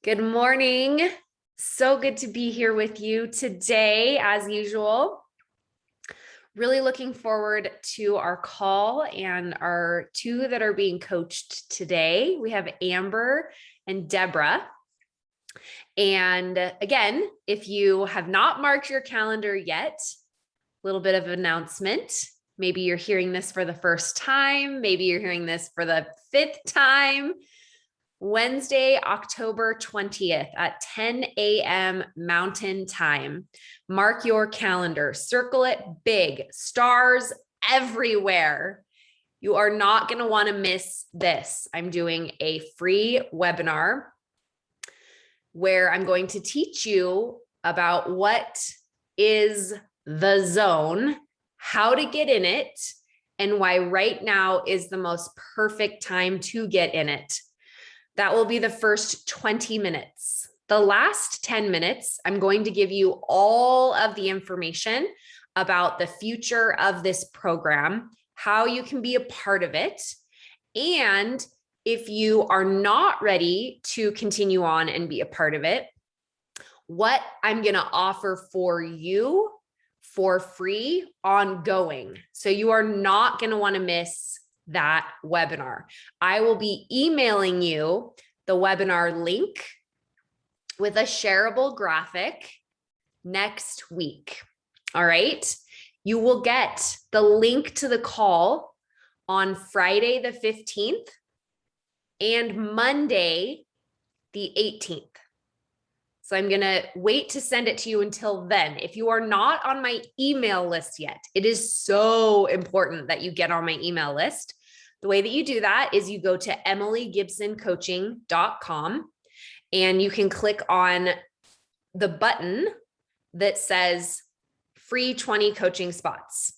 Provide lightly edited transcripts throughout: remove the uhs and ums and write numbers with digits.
Good morning. So good to be here with you today, as usual. Really looking forward to our call and our two that are being coached today. We have Amber and Deborah. And again, if you have not marked your calendar yet, a little bit of an announcement. Maybe you're hearing this for the first time. Maybe you're hearing this for the fifth time. Wednesday, October 20th at 10 a.m. Mountain Time. Mark your calendar, circle it big, stars everywhere. You are not going to want to miss this. I'm doing a free webinar where I'm going to teach you about what is the zone, how to get in it, and why right now is the most perfect time to get in it. That will be the first 20 minutes. The last 10 minutes, I'm going to give you all of the information about the future of this program, how you can be a part of it. And if you are not ready to continue on and be a part of it, what I'm going to offer for you for free ongoing. So you are not going to want to miss that webinar. I will be emailing you the webinar link with a shareable graphic next week. All right. You will get the link to the call on Friday, the 15th and Monday, the 18th. So I'm going to wait to send it to you until then. If you are not on my email list yet, it is so important that you get on my email list. The way that you do that is you go to emilygibsoncoaching.com and you can click on the button that says free 20 coaching spots.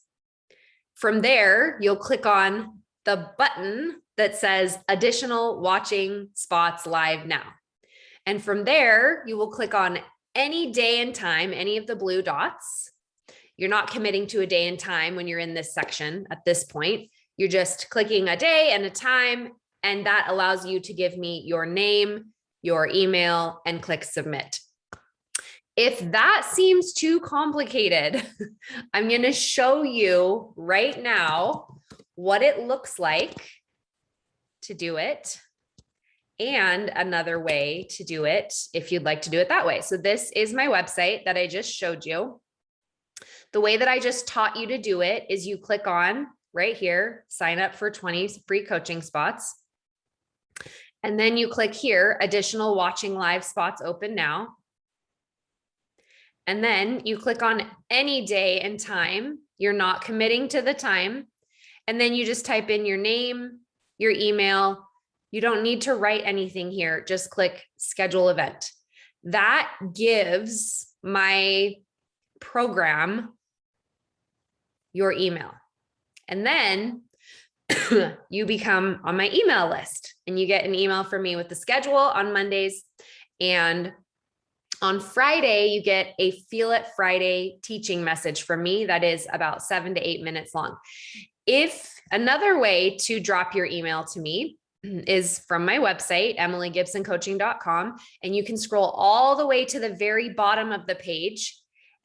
From there, you'll click on the button that says additional watching spots live now. And from there, you will click on any day and time, any of the blue dots. You're not committing to a day and time when you're in this section at this point. You're just clicking a day and a time, and that allows you to give me your name, your email, and click submit. If that seems too complicated, I'm going to show you right now what it looks like to do it and another way to do it if you'd like to do it that way. So this is my website that I just showed you. The way that I just taught you to do it is you click on right here, sign up for 20 free coaching spots. And then you click here, additional watching live spots open now. And then you click on any day and time. You're not committing to the time. And then you just type in your name, your email. You don't need to write anything here. Just click schedule event. That gives my program your email. And then you become on my email list and you get an email from me with the schedule on Mondays. And on Friday, you get a Feel It Friday teaching message from me that is about 7 to 8 minutes long. If another way to drop your email to me is from my website, emilygibsoncoaching.com, and you can scroll all the way to the very bottom of the page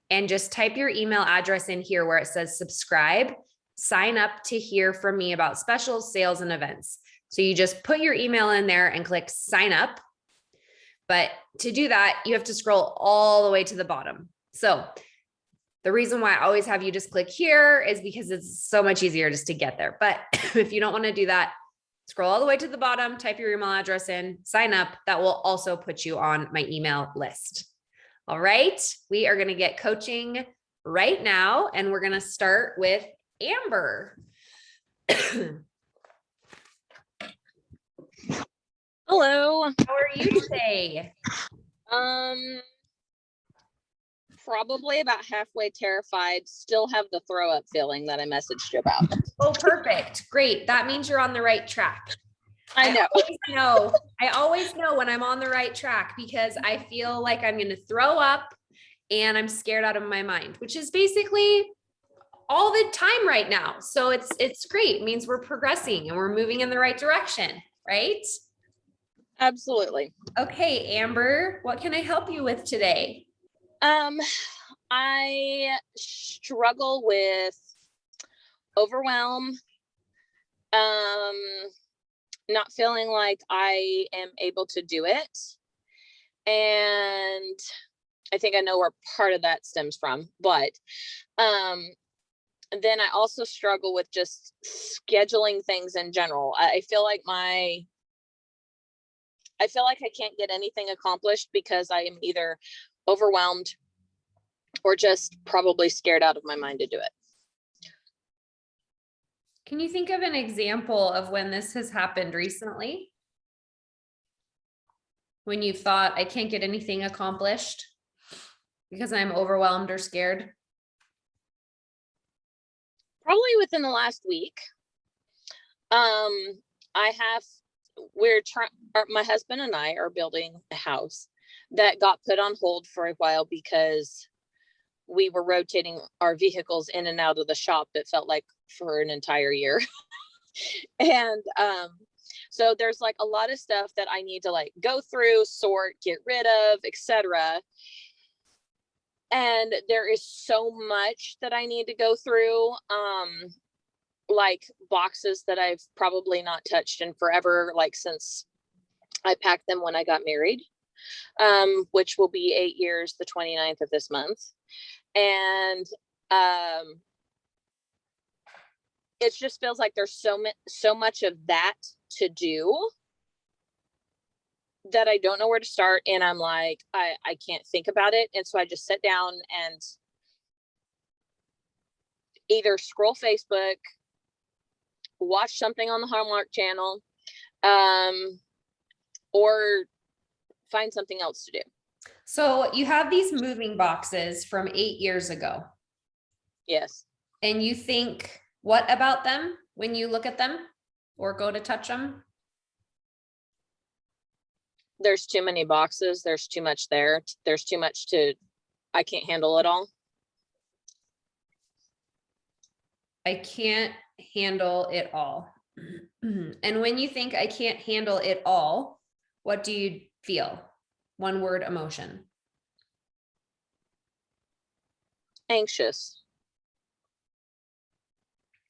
and just type your email address in here where it says subscribe. Sign up to hear from me about specials, sales, and events. So you just put your email in there and click sign up. But to do that, you have to scroll all the way to the bottom. So the reason why I always have you just click here is because it's so much easier just to get there. But if you don't want to do that, scroll all the way to the bottom, type your email address in, sign up. That will also put you on my email list. All right, we are going to get coaching right now, and we're going to start with Amber. Hello. How are you today? Probably about halfway terrified. Still have the throw up feeling that I messaged you about. Oh, perfect. Great. That means you're on the right track. I know. I always know when I'm on the right track because I feel like I'm going to throw up and I'm scared out of my mind, which is basically all the time right now. So it's great. It means we're progressing and we're moving in the right direction, right? Absolutely. Okay, Amber, what can I help you with today? I struggle with overwhelm, um, not feeling like I am able to do it. And I think I know where part of that stems from, but um then I also struggle with just scheduling things in general. I feel like I can't get anything accomplished because I am either overwhelmed or just probably scared out of my mind to do it. Can you think of an example of when this has happened recently? When you've thought, I can't get anything accomplished because I'm overwhelmed or scared? Probably within the last week. I have we're trying my husband and I are building a house that got put on hold for a while because we were rotating our vehicles in and out of the shop. It felt like for an entire year. And so there's like a lot of stuff that I need to like go through, sort, get rid of, etc. And there is so much that I need to go through. Like boxes that I've probably not touched in forever, like since I packed them when I got married, which will be 8 years, the 29th of this month. And it just feels like there's so much of that to do that I don't know where to start. And I'm like, I can't think about it. And so I just sit down and either scroll Facebook, watch something on the Hallmark Channel, or find something else to do. So you have these moving boxes from 8 years ago. Yes. And you think what about them when you look at them or go to touch them? There's too many boxes. There's too much there. There's too much I can't handle it all. I can't handle it all. And when you think I can't handle it all, what do you feel? One word emotion. Anxious.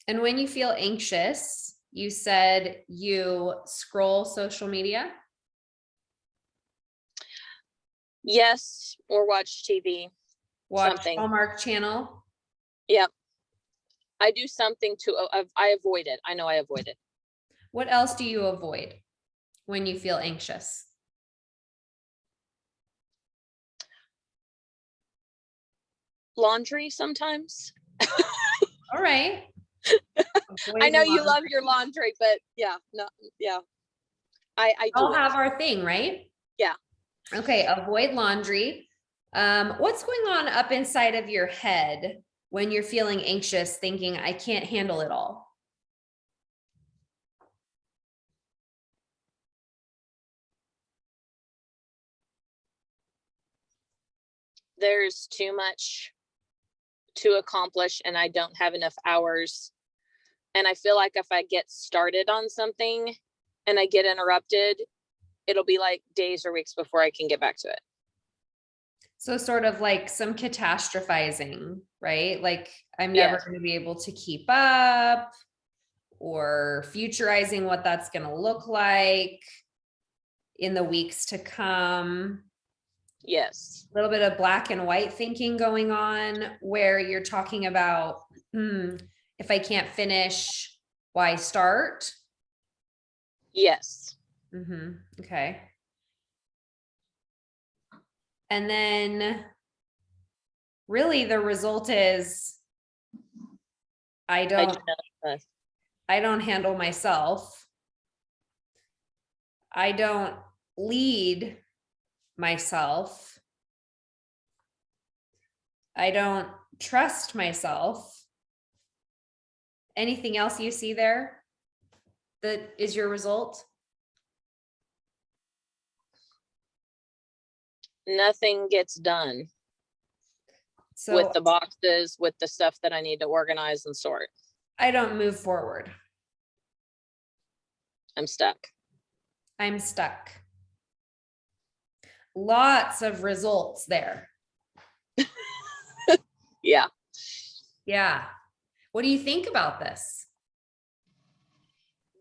And when you feel anxious, you said you scroll social media? Yes, or watch TV. Watch something. Hallmark Channel? Yep. I do something I avoid it. I know I avoid it. What else do you avoid when you feel anxious? Laundry sometimes. All right. I know you love your laundry, but yeah, no, yeah. I do All have our thing, right? Yeah. Okay, avoid laundry. What's going on up inside of your head when you're feeling anxious, thinking I can't handle it all? There's too much to accomplish and I don't have enough hours. And I feel like if I get started on something and I get interrupted, it'll be like days or weeks before I can get back to it. So sort of like some catastrophizing, right? Like I'm never going to be able to keep up, or futurizing what that's going to look like in the weeks to come. Yes. A little bit of black and white thinking going on where you're talking about, if I can't finish, why start? Yes. Okay. And then really the result is I don't handle myself. I don't lead myself. I don't trust myself. Anything else you see there that is your result? Nothing gets done. So with the boxes, with the stuff that I need to organize and sort. I don't move forward. I'm stuck. I'm stuck. Lots of results there. Yeah. Yeah. What do you think about this?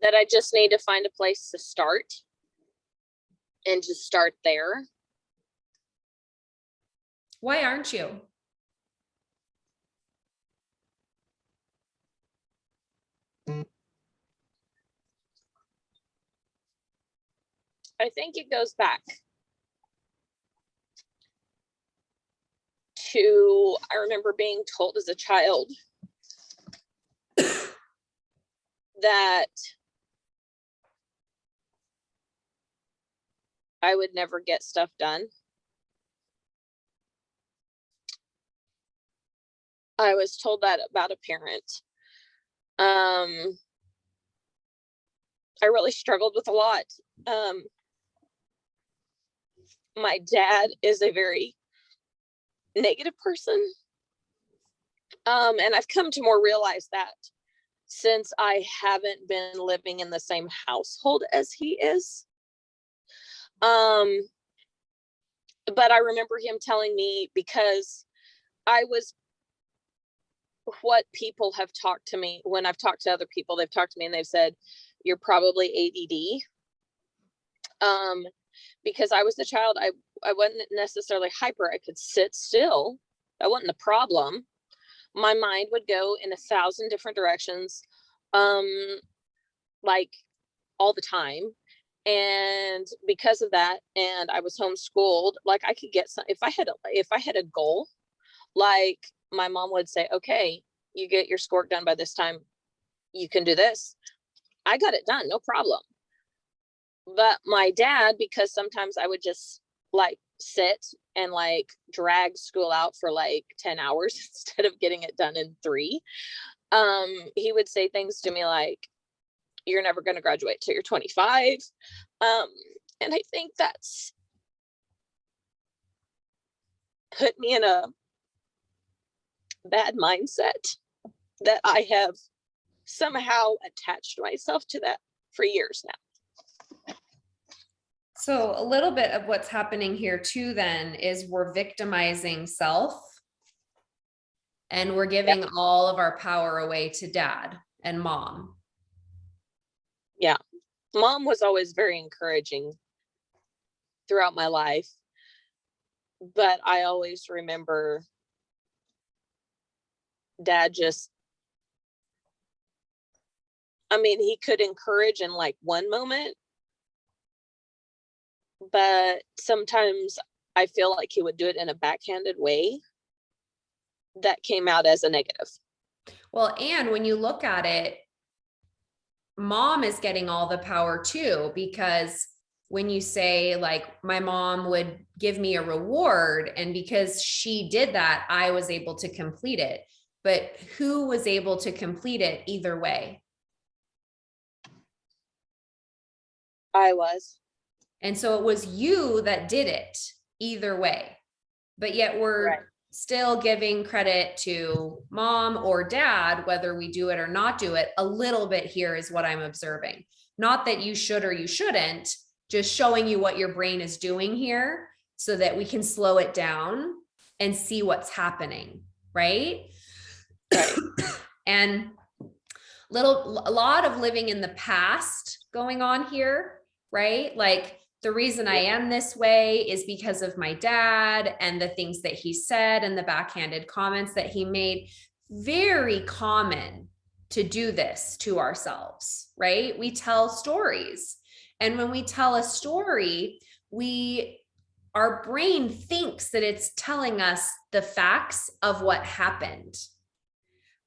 That I just need to find a place to start and just start there. Why aren't you? I think it goes back to, I remember being told as a child that I would never get stuff done. I was told that about a parent. I really struggled with a lot. My dad is a very negative person. And I've come to more realize that since I haven't been living in the same household as he is. But I remember him telling me, because I was, what people have talked to me, when I've talked to other people, they've talked to me and they've said, you're probably ADD. Because I was the child, I wasn't necessarily hyper. I could sit still. That wasn't the problem. My mind would go in 1,000 different directions, like all the time. And because of that, and I was homeschooled, like I could get some, if I had a goal, like my mom would say, okay, you get your schoolwork done by this time, you can do this. I got it done, no problem. But my dad, because sometimes I would just like sit and like drag school out for like 10 hours instead of getting it done in 3, he would say things to me like, you're never going to graduate till you're 25. And I think that's put me in a bad mindset that I have somehow attached myself to that for years now. So a little bit of what's happening here too then is we're victimizing self, and we're giving all of our power away to dad and mom. Yeah. Mom was always very encouraging throughout my life, but I always remember dad just, I mean, he could encourage in like one moment, but sometimes I feel like he would do it in a backhanded way that came out as a negative. Well, and when you look at it, mom is getting all the power too, because when you say like, my mom would give me a reward, and because she did that, I was able to complete it. But who was able to complete it either way? I was. And so it was you that did it either way. But yet we're still giving credit to mom or dad, whether we do it or not do it. A little bit here is what I'm observing. Not that you should or you shouldn't, just showing you what your brain is doing here so that we can slow it down and see what's happening, right? And a lot of living in the past going on here, right? Like, the reason I am this way is because of my dad and the things that he said and the backhanded comments that he made. Very common to do this to ourselves, right? We tell stories. And when we tell a story, our brain thinks that it's telling us the facts of what happened.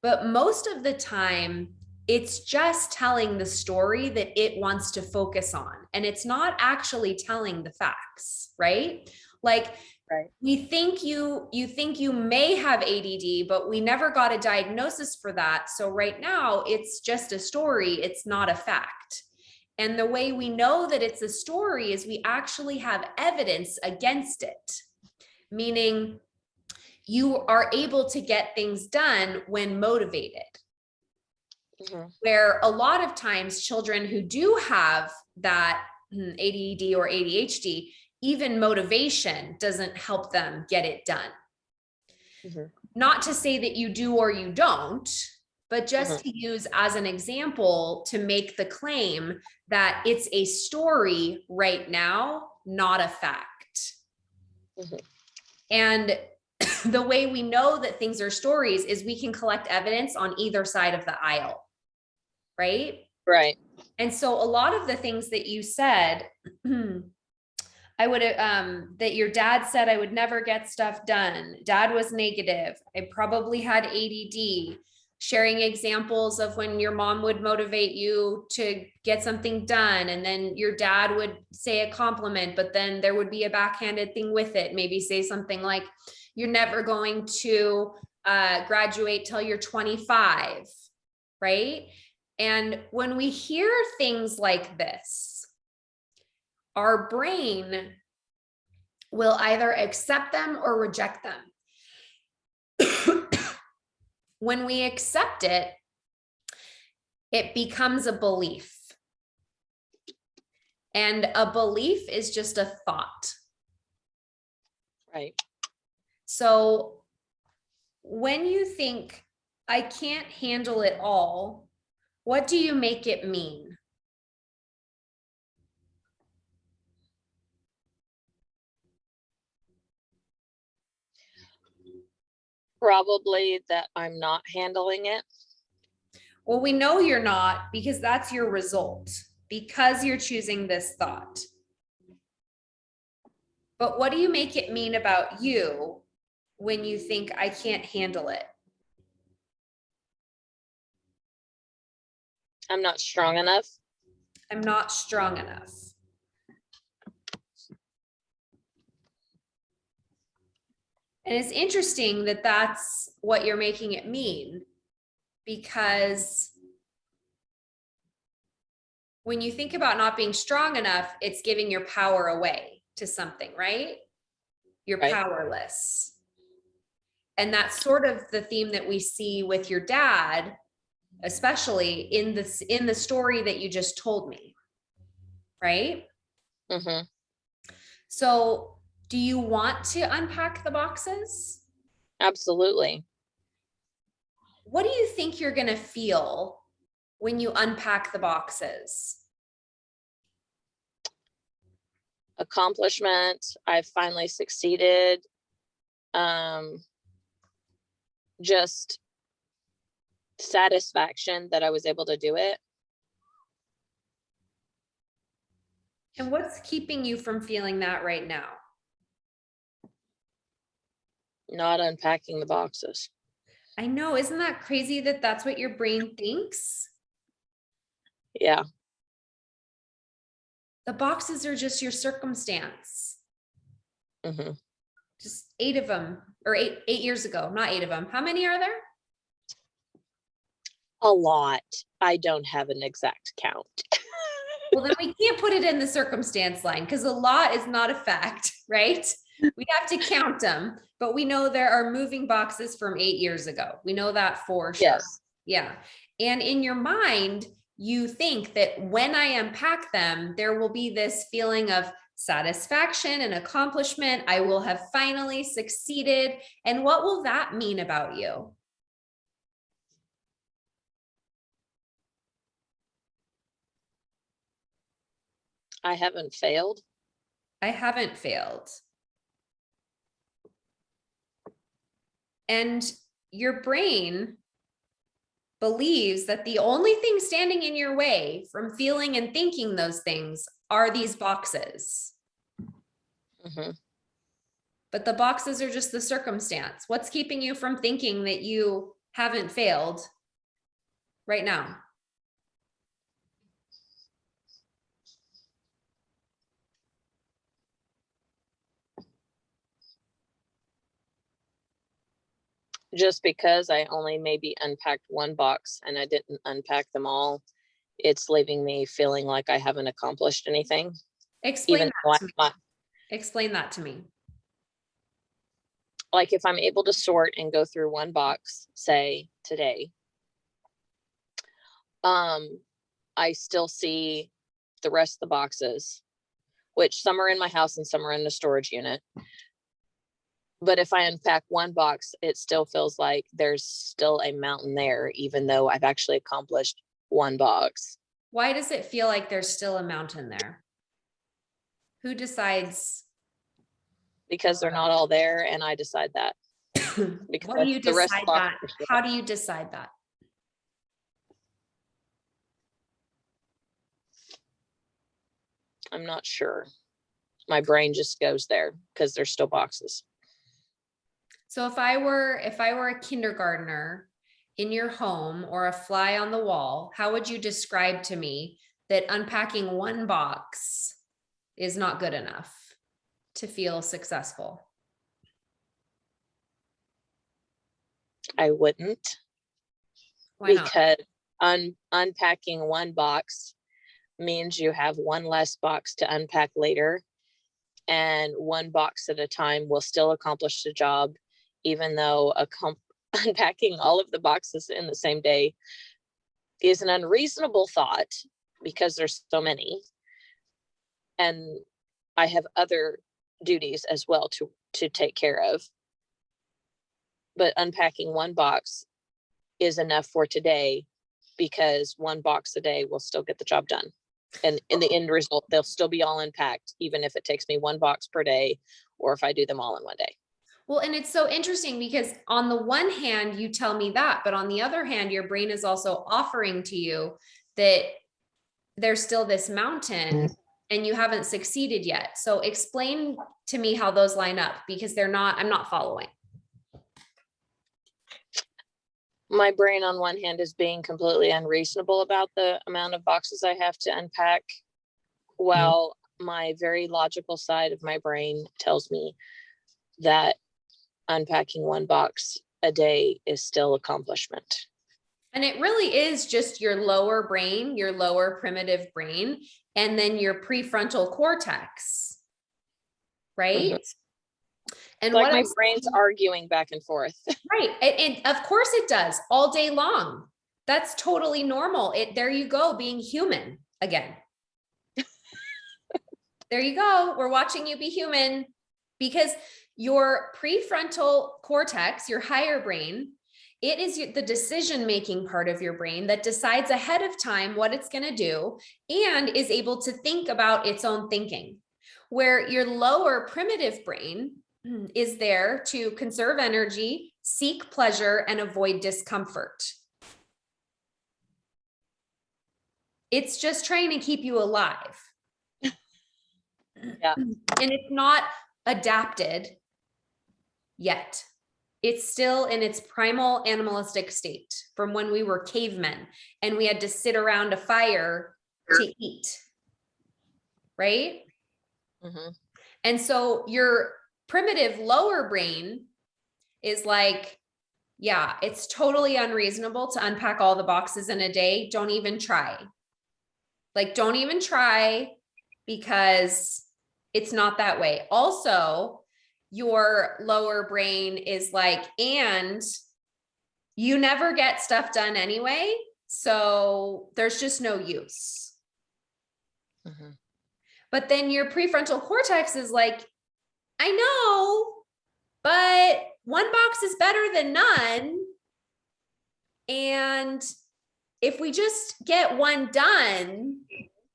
But most of the time, it's just telling the story that it wants to focus on. And it's not actually telling the facts, right? Like, we think you think you may have ADD, but we never got a diagnosis for that. So right now it's just a story. It's not a fact. And the way we know that it's a story is we actually have evidence against it, meaning you are able to get things done when motivated. Where a lot of times children who do have that ADD or ADHD, even motivation doesn't help them get it done. Mhm. Not to say that you do or you don't, but just Mhm. to use as an example to make the claim that it's a story right now, not a fact. Mhm. And the way we know that things are stories is we can collect evidence on either side of the aisle, right? Right. And so a lot of the things that you said, I would that your dad said I would never get stuff done. Dad was negative. I probably had ADD. Sharing examples of when your mom would motivate you to get something done, and then your dad would say a compliment, but then there would be a backhanded thing with it. Maybe say something like, "You're never going to graduate till you're 25," right? And when we hear things like this, our brain will either accept them or reject them. When we accept it, it becomes a belief. And a belief is just a thought. Right. So when you think, I can't handle it all, what do you make it mean? Probably that I'm not handling it. Well, we know you're not, because that's your result, because you're choosing this thought. But what do you make it mean about you when you think, I can't handle it? I'm not strong enough. I'm not strong enough. And it's interesting that that's what you're making it mean, because when you think about not being strong enough, it's giving your power away to something, right? You're Right. powerless. And that's sort of the theme that we see with your dad, especially in the story that you just told me, right? Mm-hmm. So do you want to unpack the boxes? Absolutely. What do you think you're going to feel when you unpack the boxes? Accomplishment. I finally succeeded. Just satisfaction that I was able to do it. And what's keeping you from feeling that right now? Not unpacking the boxes. I know, isn't that crazy that that's what your brain thinks? Yeah. The boxes are just your circumstance. Mm-hmm. Just 8 of them, or eight years ago, not 8 of them. How many are there? A lot. I don't have an exact count. Well, then we can't put it in the circumstance line, because a lot is not a fact, right? We have to count them, but we know there are moving boxes from 8 years ago. We know that for sure. Yes. Yeah. And in your mind, you think that when I unpack them, there will be this feeling of satisfaction and accomplishment. I will have finally succeeded. And what will that mean about you? I haven't failed. I haven't failed. And your brain believes that the only thing standing in your way from feeling and thinking those things are these boxes. Mm-hmm. But the boxes are just the circumstance. What's keeping you from thinking that you haven't failed right now? Just because I only maybe unpacked one box and I didn't unpack them all, it's leaving me feeling like I haven't accomplished anything. Explain Even though that to me. Explain that to me. like if I'm able to sort and go through one box, say today, I still see the rest of the boxes, which some are in my house and some are in the storage unit. But if I unpack one box, it still feels like there's still a mountain there, even though I've actually accomplished one box. Why does it feel like there's still a mountain there? Who decides? Because they're not all there, and I decide that. Because What do you the rest decide of the box that? are still How there. do you decide that? I'm not sure. My brain just goes there because there's still boxes. So if I were a kindergartner in your home or a fly on the wall, how would you describe to me that unpacking one box is not good enough to feel successful? I wouldn't. Why not? Because unpacking one box means you have one less box to unpack later, and one box at a time will still accomplish the job, even though unpacking all of the boxes in the same day is an unreasonable thought because there's so many, and I have other duties as well to take care of. But unpacking one box is enough for today, because one box a day will still get the job done. And in the end result, they'll still be all unpacked, even if it takes me one box per day, or if I do them all in one day. Well, and it's so interesting because on the one hand, you tell me that, but on the other hand, your brain is also offering to you that there's still this mountain and you haven't succeeded yet. So explain to me how those line up, because I'm not following. My brain on one hand is being completely unreasonable about the amount of boxes I have to unpack, while my very logical side of my brain tells me that unpacking one box a day is still accomplishment. And it really is just your lower brain, your lower primitive brain, and then your prefrontal cortex, right? Mhm. And Like what my else? brain's arguing back and forth. Right. And of course it does, all day long. That's totally normal. There you go, being human again. There you go. We're watching you be human, because your prefrontal cortex, your higher brain, it is the decision-making part of your brain that decides ahead of time what it's going to do and is able to think about its own thinking. Where your lower primitive brain is there to conserve energy, seek pleasure, and avoid discomfort. It's just trying to keep you alive. Yeah. And it's not adapted yet. It's still in its primal animalistic state from when we were cavemen and we had to sit around a fire to eat. Right? Mm-hmm. And so your primitive lower brain is like, yeah, it's totally unreasonable to unpack all the boxes in a day. Don't even try. Like, don't even try, because it's not that way. Also, your lower brain is like, and you never get stuff done anyway, so there's just no use. Mm-hmm. But then your prefrontal cortex is like, I know, but one box is better than none. And if we just get one done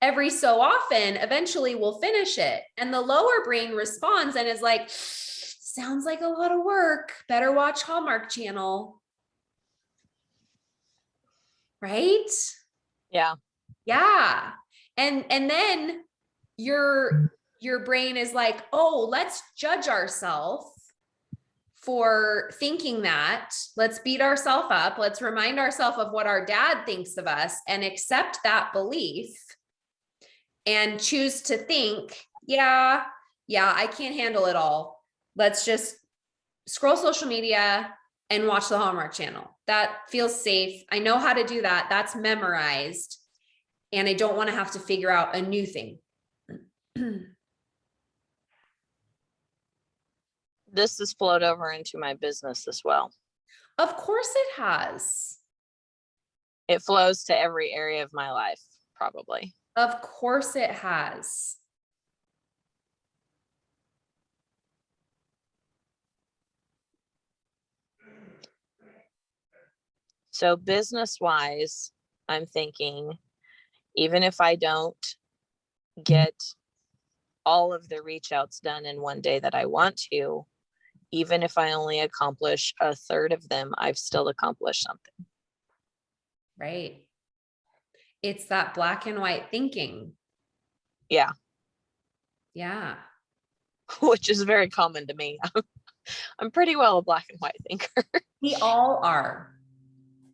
every so often, eventually we'll finish it. And the lower brain responds and is like, sounds like a lot of work. Better watch Hallmark Channel. Right? Yeah. Yeah. And then your brain is like, oh, let's judge ourselves for thinking that. Let's beat ourselves up. Let's remind ourselves of what our dad thinks of us and accept that belief and choose to think, yeah, I can't handle it all. Let's just scroll social media and watch the Hallmark Channel. That feels safe. I know how to do that. That's memorized. And I don't want to have to figure out a new thing. This has flowed over into my business as well. Of course it has. It flows to every area of my life, probably. Of course it has. So business wise, I'm thinking, even if I don't get all of the reach outs done in one day that I want to, even if I only accomplish a third of them, I've still accomplished something. Right. It's that black and white thinking. Yeah. Yeah. Which is very common to me. I'm pretty well a black and white thinker. We all are.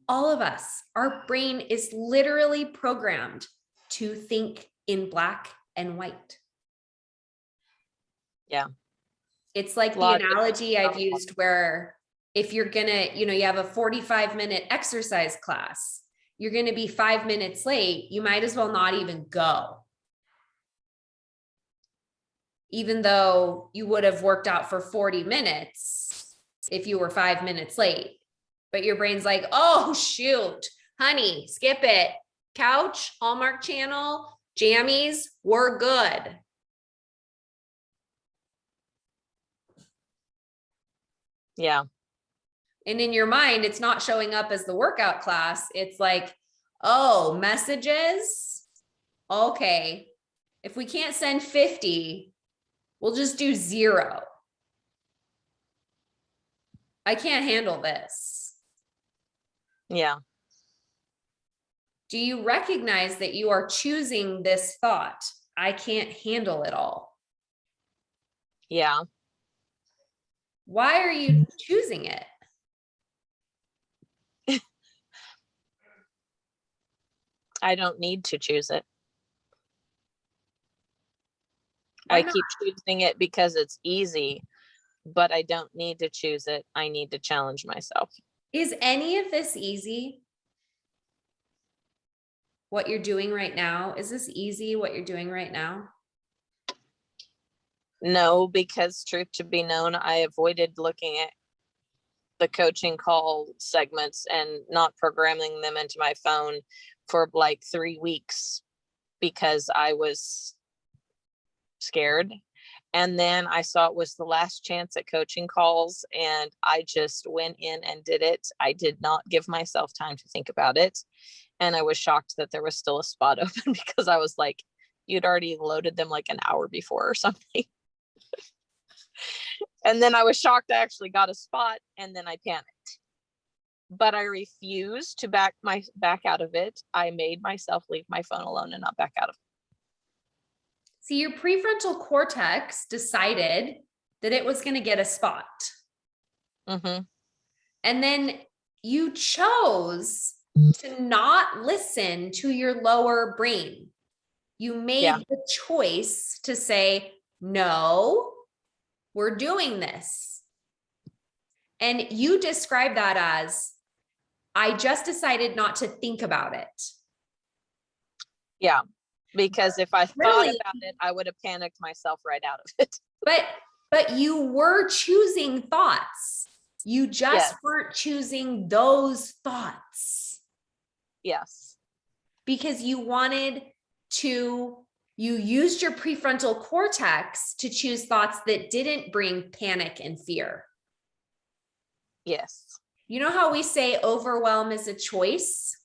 All of us. Our brain is literally programmed to think in black and white. Yeah. It's like the analogy I've used where if you're gonna, you have a 45-minute exercise class, you're gonna be 5 minutes late, you might as well not even go. Even though you would have worked out for 40 minutes if you were 5 minutes late. But your brain's like, oh, shoot, honey, skip it. Couch, Hallmark Channel, jammies, we're good. Yeah. And in your mind, it's not showing up as the workout class. It's like, oh, messages. Okay. If we can't send 50, we'll just do 0. I can't handle this. Yeah. Do you recognize that you are choosing this thought? I can't handle it all. Yeah. Why are you choosing it? I don't need to choose it. Why I not? keep choosing it because it's easy, but I don't need to choose it. I need to challenge myself. Is any of this easy? What you're doing right now? Is this easy, what you're doing right now? No, because truth to be known, I avoided looking at the coaching call segments and not programming them into my phone for like 3 weeks because I was scared. And then I saw it was the last chance at coaching calls, and I just went in and did it. I did not give myself time to think about it. And I was shocked that there was still a spot open because I was like, you'd already loaded them like an hour before or something. And then I was shocked I actually got a spot, and then I panicked. But I refused to back out of it. I made myself leave my phone alone and not back out of it. See, your prefrontal cortex decided that it was going to get a spot. Mm-hmm. And then you chose to not listen to your lower brain. You made the choice to say, no, we're doing this. And you describe that as, I just decided not to think about it. Yeah, because if I thought about it, I would have panicked myself right out of it. But you were choosing thoughts. You just weren't choosing those thoughts. Yes. Because you used your prefrontal cortex to choose thoughts that didn't bring panic and fear. Yes. You know how we say overwhelm is a choice?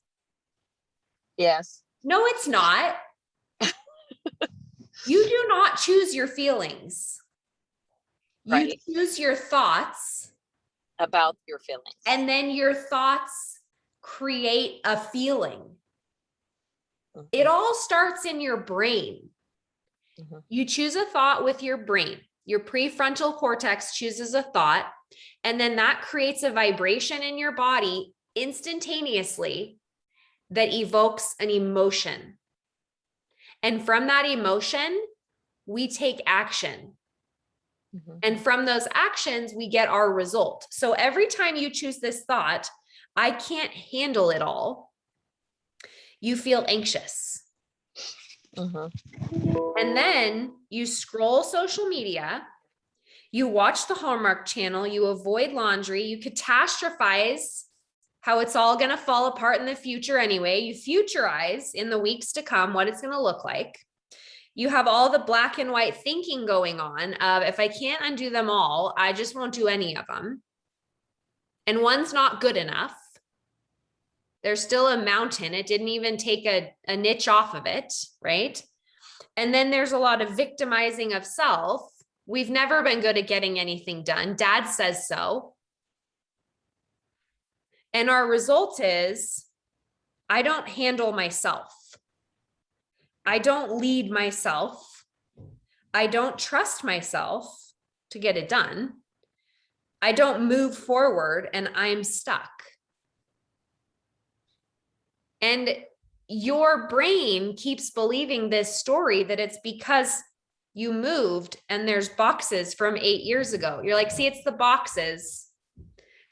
Yes. No, it's not. You do not choose your feelings. You choose your thoughts about your feelings. And then your thoughts create a feeling. Mm-hmm. It all starts in your brain. Mm-hmm. You choose a thought with your brain. Your prefrontal cortex chooses a thought, and then that creates a vibration in your body instantaneously that evokes an emotion. And from that emotion, we take action. Mm-hmm. And from those actions, we get our result. So every time you choose this thought, I can't handle it all, you feel anxious. Mm-hmm. And then you scroll social media, you watch the Hallmark Channel, you avoid laundry, you catastrophize how it's all going to fall apart in the future anyway. You futurize in the weeks to come what it's going to look like. You have all the black and white thinking going on of, if I can't undo them all, I just won't do any of them. And one's not good enough. There's still a mountain. It didn't even take a niche off of it, right? And then there's a lot of victimizing of self. We've never been good at getting anything done. Dad says so. And our result is, I don't handle myself. I don't lead myself. I don't trust myself to get it done. I don't move forward and I'm stuck. And your brain keeps believing this story that it's because you moved and there's boxes from 8 years ago. You're like, see, it's the boxes.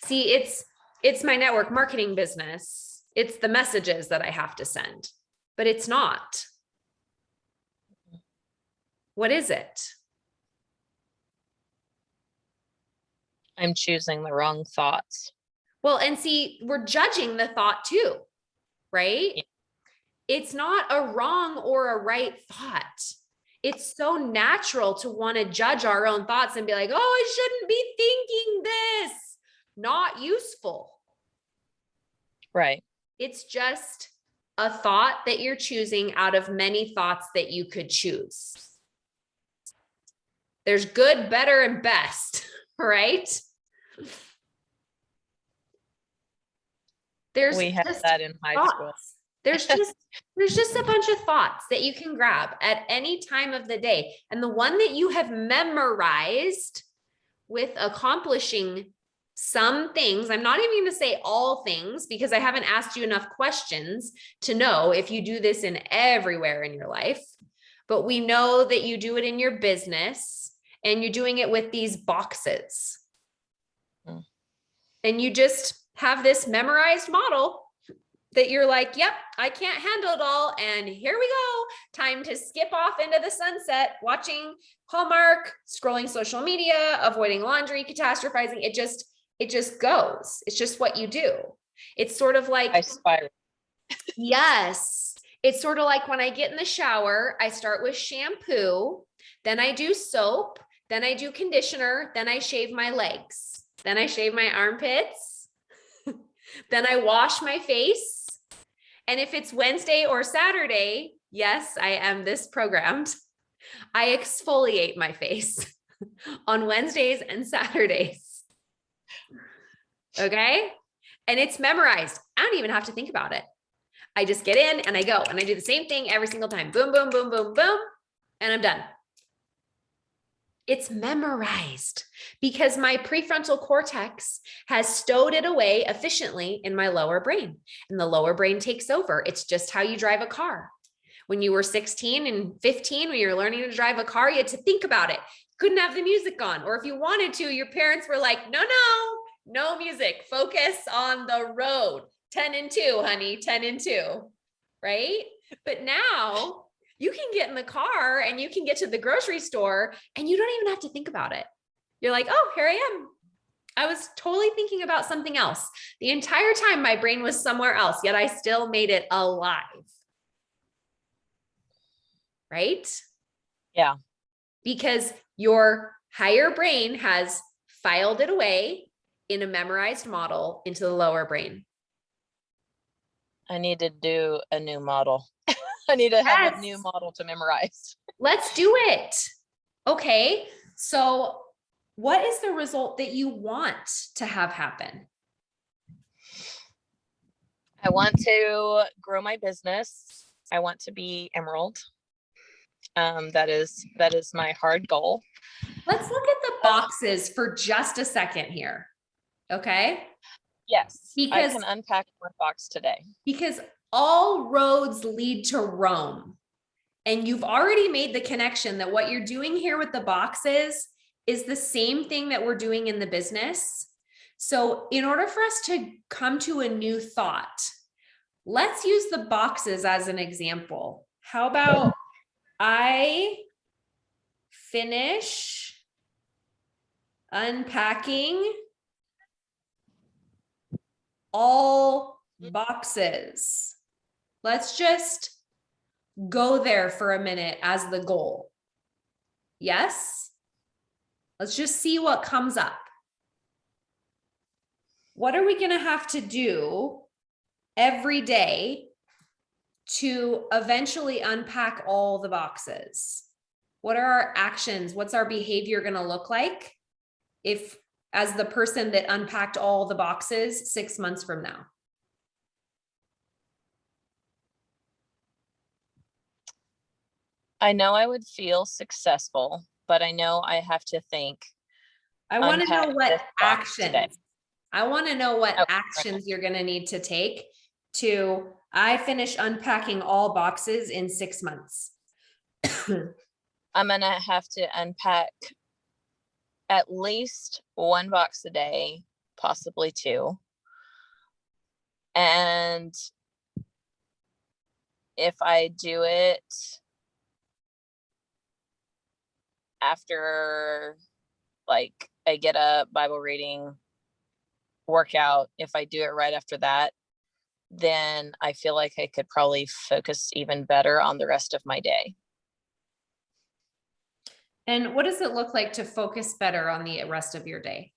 See, it's my network marketing business. It's the messages that I have to send, but it's not. What is it? I'm choosing the wrong thoughts. Well, and see, we're judging the thought too, right? Yeah. It's not a wrong or a right thought. It's so natural to want to judge our own thoughts and be like, oh, I shouldn't be thinking this. Not useful. Right. It's just a thought that you're choosing out of many thoughts that you could choose. There's good, better, and best, right? We had that in high school. There's just a bunch of thoughts that you can grab at any time of the day. And the one that you have memorized with accomplishing some things, I'm not even going to say all things because I haven't asked you enough questions to know if you do this in everywhere in your life, but we know that you do it in your business and you're doing it with these boxes. And you just have this memorized model that you're like, yep, I can't handle it all. And here we go. Time to skip off into the sunset, watching Hallmark, scrolling social media, avoiding laundry, catastrophizing. It just goes. It's just what you do. It's sort of like, I spiral. yes. It's sort of like when I get in the shower, I start with shampoo, then I do soap, then I do conditioner, then I shave my legs, then I shave my armpits, then I wash my face. And if it's Wednesday or Saturday, yes, I am this programmed. I exfoliate my face on Wednesdays and Saturdays. Okay. And it's memorized. I don't even have to think about it. I just get in and I go and I do the same thing every single time. Boom, boom, boom, boom, boom. And I'm done. It's memorized because my prefrontal cortex has stowed it away efficiently in my lower brain, and the lower brain takes over. It's just how you drive a car. When you were 16 and 15, when you were learning to drive a car, you had to think about it. Couldn't have the music on, or if you wanted to, your parents were like, no music, focus on the road. 10 and 2, honey, 10 and 2, right? But now you can get in the car and you can get to the grocery store and you don't even have to think about it. You're like, oh, here I am. I was totally thinking about something else. The entire time my brain was somewhere else, yet I still made it alive. Right? Yeah. Because your higher brain has filed it away in a memorized model into the lower brain. I need to do a new model. I need to have a new model to memorize. Let's do it. Okay. So what is the result that you want to have happen? I want to grow my business. I want to be Emerald. That is my hard goal. Let's look at the boxes for just a second here. Okay. Yes. Because I can unpack one box today. Because all roads lead to Rome. And you've already made the connection that what you're doing here with the boxes is the same thing that we're doing in the business. So in order for us to come to a new thought, let's use the boxes as an example. How about I finish unpacking all boxes? Let's just go there for a minute as the goal. Yes? Let's just see what comes up. What are we going to have to do every day to eventually unpack all the boxes? What are our actions? What's our behavior going to look like if, as the person that unpacked all the boxes 6 months from now? I know I would feel successful, but I know I have to think. I want to know Unpack what this box today. actions. I want to know what Oh, actions you're going to need to take to, I finish unpacking all boxes in 6 months. I'm gonna have to unpack at least one box a day, possibly two. And if I do it after, like, I get a Bible reading workout, if I do it right after that, then I feel like I could probably focus even better on the rest of my day. And what does it look like to focus better on the rest of your day?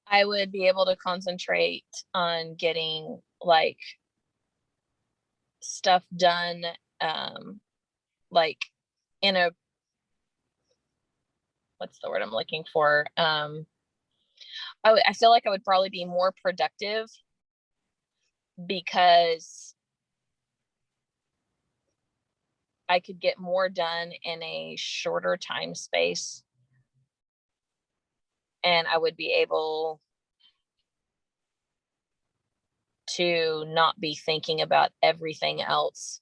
I would be able to concentrate on getting, like, stuff done, like, in a, what's the word I'm looking for? I feel like I would probably be more productive because I could get more done in a shorter time space, and I would be able to not be thinking about everything else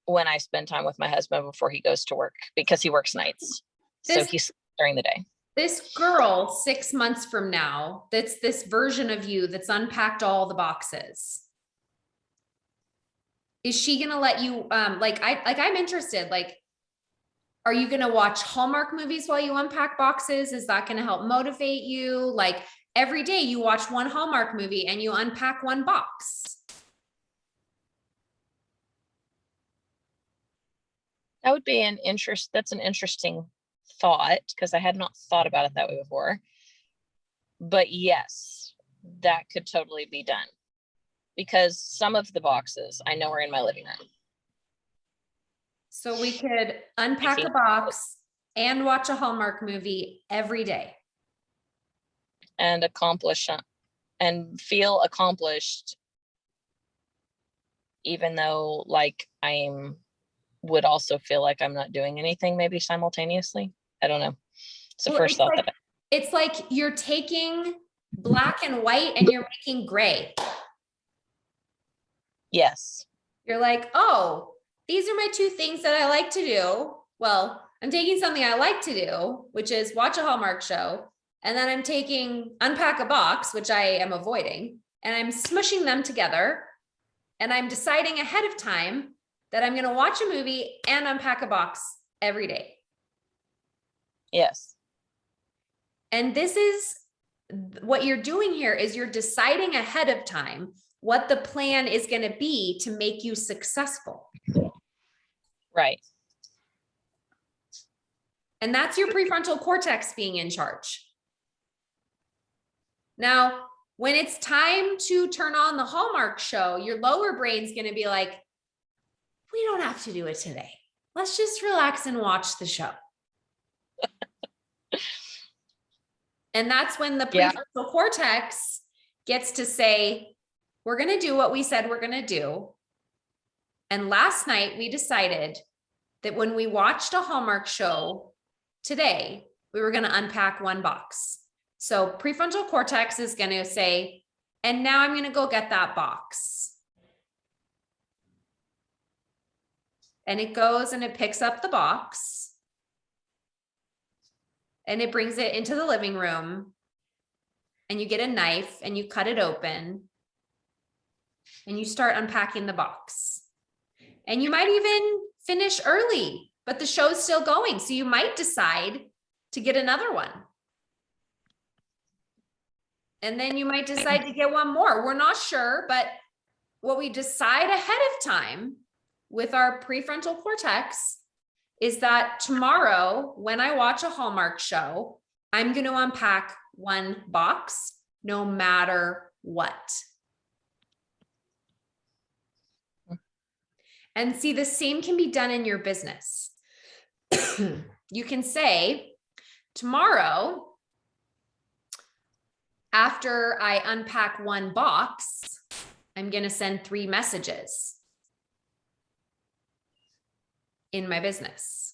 when I spend time with my husband before he goes to work, because he works nights. So he's during the day. This girl 6 months from now, that's this version of you that's unpacked all the boxes. Is she going to let you, I'm interested, like, are you going to watch Hallmark movies while you unpack boxes? Is that going to help motivate you? Like, every day you watch one Hallmark movie and you unpack one box. That would be that's an interesting thought, because I had not thought about it that way before. But yes, that could totally be done, because some of the boxes I know are in my living room. So we could unpack a box and watch a Hallmark movie every day. And accomplish and feel accomplished, even though, like, would also feel like I'm not doing anything, maybe simultaneously. I don't know. It's the first thought that it's like you're taking black and white and you're making gray. Yes. You're like, oh, these are my two things that I like to do. Well, I'm taking something I like to do, which is watch a Hallmark show. And then I'm taking unpack a box, which I am avoiding, and I'm smushing them together. And I'm deciding ahead of time that I'm going to watch a movie and unpack a box every day. Yes. And this is what you're doing here, is you're deciding ahead of time what the plan is going to be to make you successful. Right. And that's your prefrontal cortex being in charge. Now, when it's time to turn on the Hallmark show, your lower brain's going to be like, we don't have to do it today. Let's just relax and watch the show. And that's when the prefrontal cortex gets to say, we're going to do what we said we're going to do. And last night we decided that when we watched a Hallmark show today, we were going to unpack one box. So prefrontal cortex is going to say, and now I'm going to go get that box. And it goes and it picks up the box and it brings it into the living room, and you get a knife and you cut it open and you start unpacking the box. And you might even finish early, but the show's still going. So you might decide to get another one. And then you might decide to get one more. We're not sure, but what we decide ahead of time with our prefrontal cortex is that tomorrow, when I watch a Hallmark show, I'm going to unpack one box no matter what. And see, the same can be done in your business. You can say, tomorrow, after I unpack one box, I'm going to send 3 messages in my business.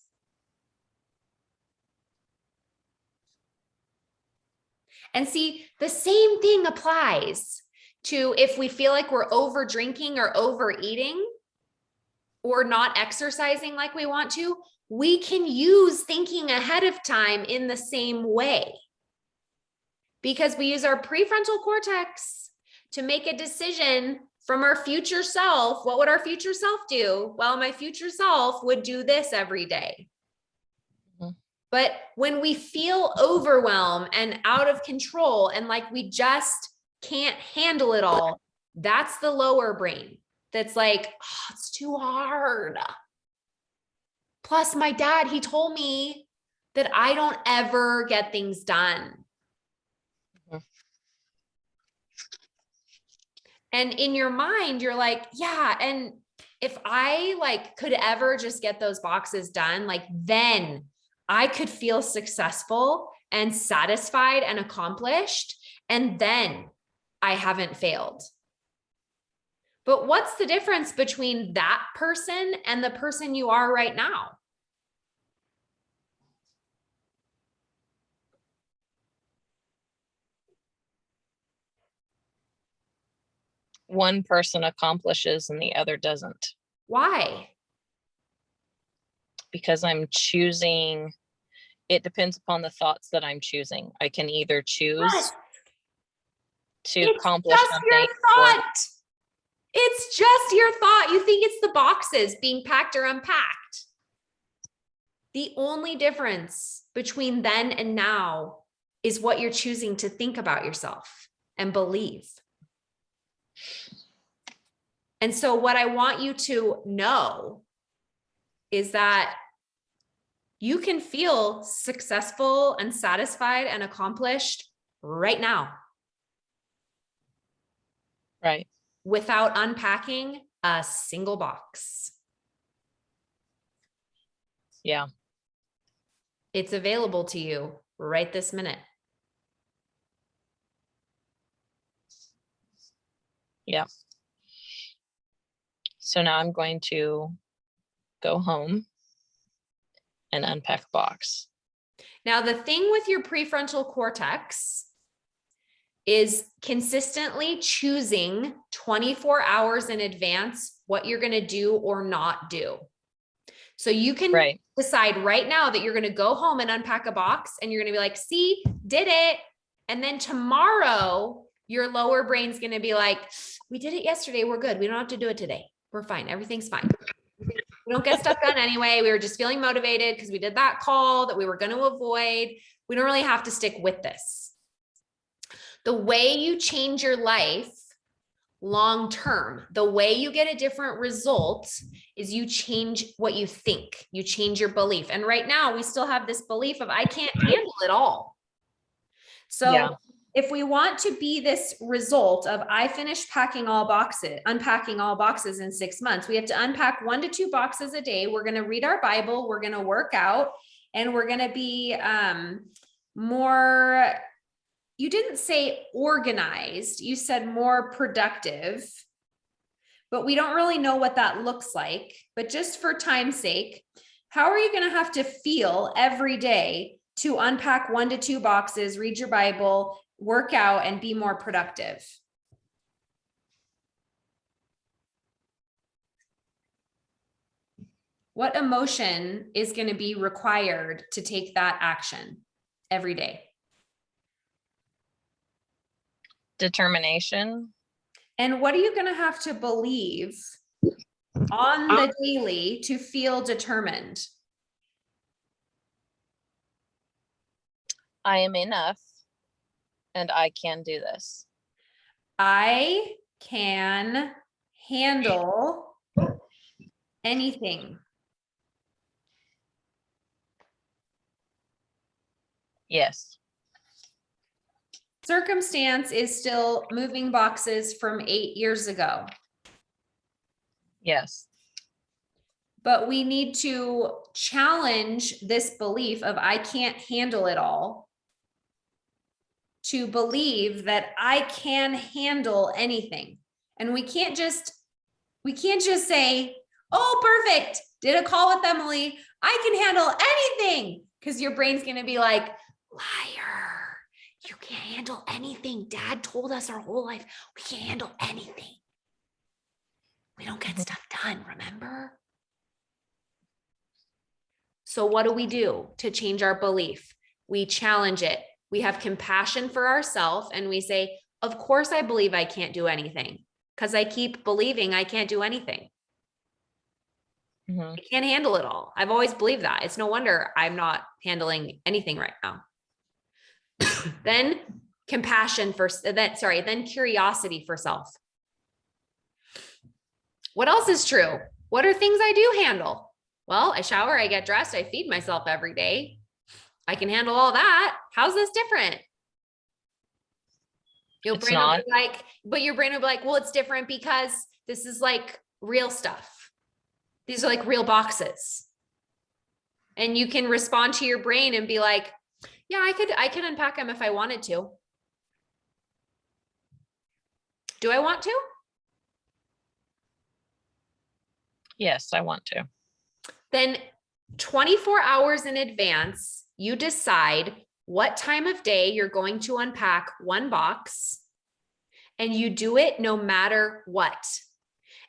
And see, the same thing applies to if we feel like we're over drinking or overeating or not exercising like we want to, we can use thinking ahead of time in the same way. Because we use our prefrontal cortex to make a decision from our future self. What would our future self do? Well, my future self would do this every day. But when we feel overwhelmed and out of control and like we just can't handle it all, that's the lower brain that's like, oh, it's too hard. Plus, my dad, he told me that I don't ever get things done. And in your mind, you're like, yeah, and if I like could ever just get those boxes done, like then I could feel successful and satisfied and accomplished. And then I haven't failed. But what's the difference between that person and the person you are right now? One person accomplishes and the other doesn't. Why? Because I'm choosing, it depends upon the thoughts that I'm choosing. I can either choose to accomplish something. Your thought. It's just your thought. You think it's the boxes being packed or unpacked. The only difference between then and now is what you're choosing to think about yourself and believe. And so what I want you to know is that you can feel successful and satisfied and accomplished right now. Right. Without unpacking a single box. Yeah. It's available to you right this minute. Yeah. So now I'm going to go home and unpack a box. Now, the thing with your prefrontal cortex is consistently choosing 24 hours in advance what you're going to do or not do. So you can decide right now that you're going to go home and unpack a box and you're going to be like, see, did it. And then tomorrow, your lower brain's going to be like, we did it yesterday. We're good. We don't have to do it today. We're fine. Everything's fine. We don't get stuff done anyway. We were just feeling motivated because we did that call that we were going to avoid. We don't really have to stick with this. The way you change your life long term, the way you get a different result is you change what you think. You change your belief. And right now we still have this belief of I can't handle it all. So if we want to be this result of I finished unpacking all boxes in 6 months, we have to unpack 1 to 2 boxes a day. We're going to read our Bible. We're going to work out, and we're going to be more, you didn't say organized, you said more productive, but we don't really know what that looks like. But just for time's sake, how are you going to have to feel every day to unpack 1 to 2 boxes, read your Bible, work out, and be more productive? What emotion is going to be required to take that action every day? Determination. And what are you going to have to believe on the daily to feel determined? I am enough and I can do this. I can handle anything. Yes. Circumstance is still moving boxes from 8 years ago. Yes. But we need to challenge this belief of I can't handle it all to believe that I can handle anything. And we can't just say, oh, perfect. Did a call with Emily. I can handle anything. Because your brain's going to be like, liar. You can't handle anything. Dad told us our whole life we can't handle anything. We don't get stuff done, remember? So what do we do to change our belief? We challenge it. We have compassion for ourselves and we say, of course I believe I can't do anything because I keep believing I can't do anything. I can't handle it all. I've always believed that. It's no wonder I'm not handling anything right now. Then compassion for that. Sorry. Then curiosity for self. What else is true? What are things I do handle? Well, I shower, I get dressed, I feed myself every day. I can handle all that. How's this different? Your brain will be like, but your brain will be like, well, it's different because this is like real stuff. These are like real boxes. And you can respond to your brain and be like, yeah, I could unpack them if I wanted to. Do I want to? Yes, I want to. Then 24 hours in advance, you decide what time of day you're going to unpack one box, and you do it no matter what.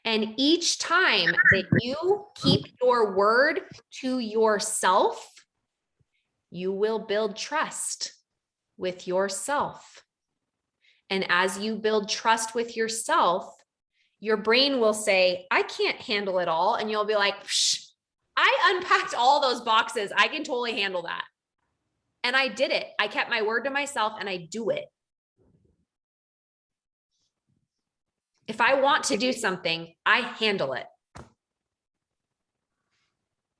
And each time that you keep your word to yourself, you will build trust with yourself. And as you build trust with yourself, your brain will say, I can't handle it all. And you'll be like, I unpacked all those boxes. I can totally handle that. And I did it. I kept my word to myself and I do it. If I want to do something, I handle it.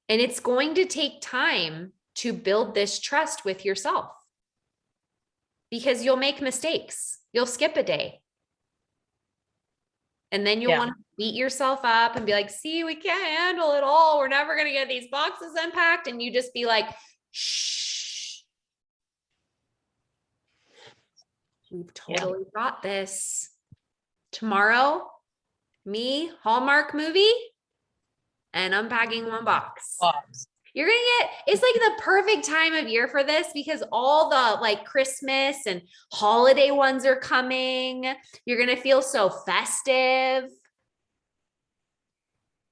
And it's going to take time to build this trust with yourself because you'll make mistakes. You'll skip a day. And then you'll want to beat yourself up and be like, see, we can't handle it all. We're never going to get these boxes unpacked. And you just be like, shh. We've totally got this. Tomorrow, me, Hallmark movie, and unpacking one box. You're going to get, it's like the perfect time of year for this because all the like Christmas and holiday ones are coming. You're going to feel so festive.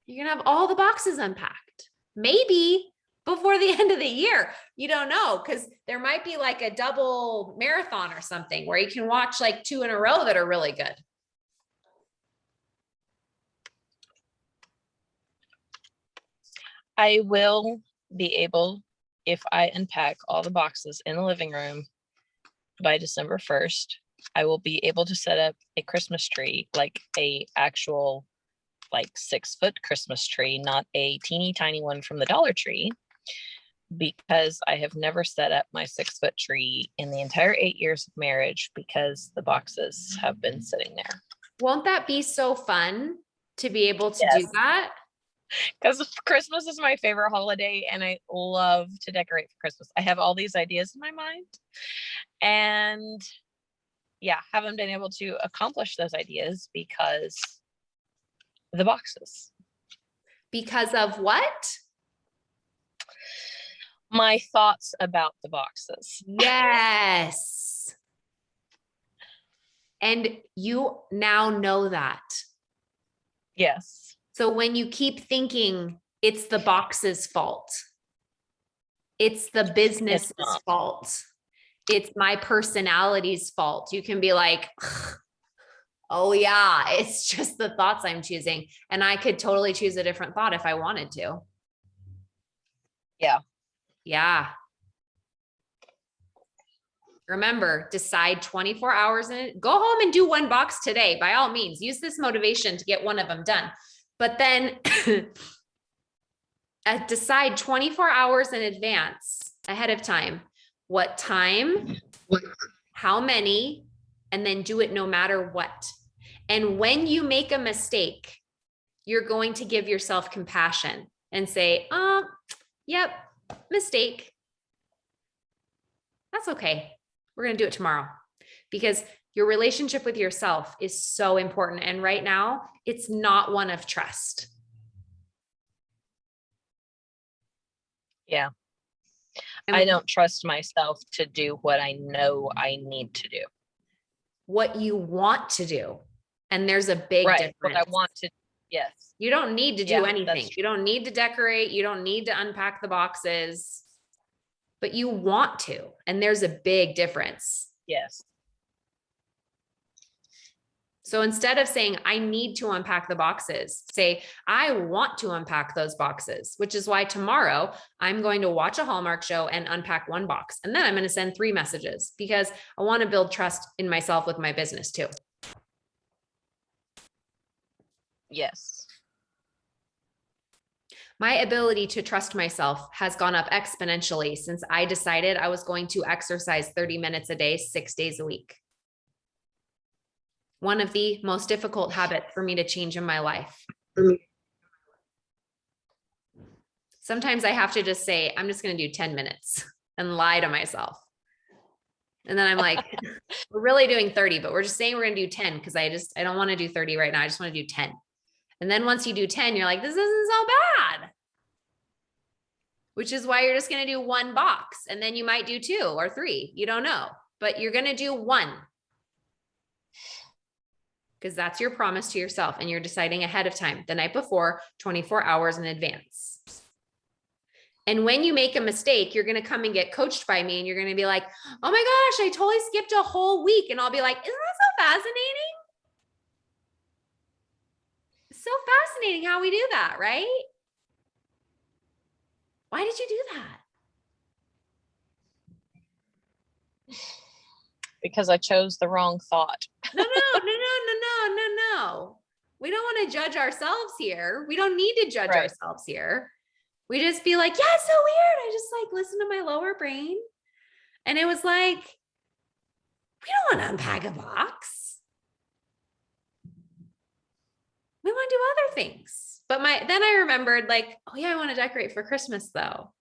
You're going to have all the boxes unpacked. Maybe before the end of the year. You don't know, because there might be like a double marathon or something where you can watch like 2 in a row that are really good. I will be able, if I unpack all the boxes in the living room by December 1st, I will be able to set up a Christmas tree, like a actual like 6-foot Christmas tree, not a teeny tiny one from the Dollar Tree, because I have never set up my 6-foot tree in the entire 8 years of marriage because the boxes have been sitting there. Won't that be so fun to be able to do that? Because Christmas is my favorite holiday and I love to decorate for Christmas. I have all these ideas in my mind and haven't been able to accomplish those ideas because the boxes. Because of what? My thoughts about the boxes. Yes. And you now know that. Yes. So when you keep thinking it's the box's fault, it's the business's fault, it's my personality's fault, you can be like, oh yeah, it's just the thoughts I'm choosing. And I could totally choose a different thought if I wanted to. Yeah. Yeah. Remember, decide 24 hours in. Go home and do one box today. By all means, use this motivation to get one of them done. But then decide 24 hours in advance, ahead of time, what time, how many, and then do it no matter what. And when you make a mistake, you're going to give yourself compassion and say, yep, mistake. That's okay. We're going to do it tomorrow, because your relationship with yourself is so important. And right now, it's not one of trust. Yeah. I don't trust myself to do what I know I need to do. What you want to do. And there's a big difference. What I want to, yes. You don't need to do anything. You don't need to decorate. You don't need to unpack the boxes, but you want to. And there's a big difference. Yes. So instead of saying, I need to unpack the boxes, say, I want to unpack those boxes, which is why tomorrow I'm going to watch a Hallmark show and unpack one box. And then I'm going to send 3 messages, because I want to build trust in myself with my business too. Yes. My ability to trust myself has gone up exponentially since I decided I was going to exercise 30 minutes a day, 6 days a week. One of the most difficult habits for me to change in my life. Sometimes I have to just say, I'm just going to do 10 minutes and lie to myself. And then I'm like, we're really doing 30, but we're just saying we're going to do 10 because I don't want to do 30 right now. I just want to do 10. And then once you do 10, you're like, this isn't so bad. Which is why you're just going to do 1 box. And then you might do 2 or 3. You don't know, but you're going to do 1. Because that's your promise to yourself, and you're deciding ahead of time, the night before, 24 hours in advance. And when you make a mistake, you're going to come and get coached by me, and you're going to be like, oh my gosh, I totally skipped a whole week. And I'll be like, isn't that so fascinating? It's so fascinating how we do that, right? Why did you do that? Because I chose the wrong thought. No. We don't want to judge ourselves here. We don't need to judge ourselves here. We just be like, yeah, it's so weird. I just like listened to my lower brain. And it was like, we don't want to unpack a box. We want to do other things. But then I remembered, like, oh yeah, I want to decorate for Christmas though.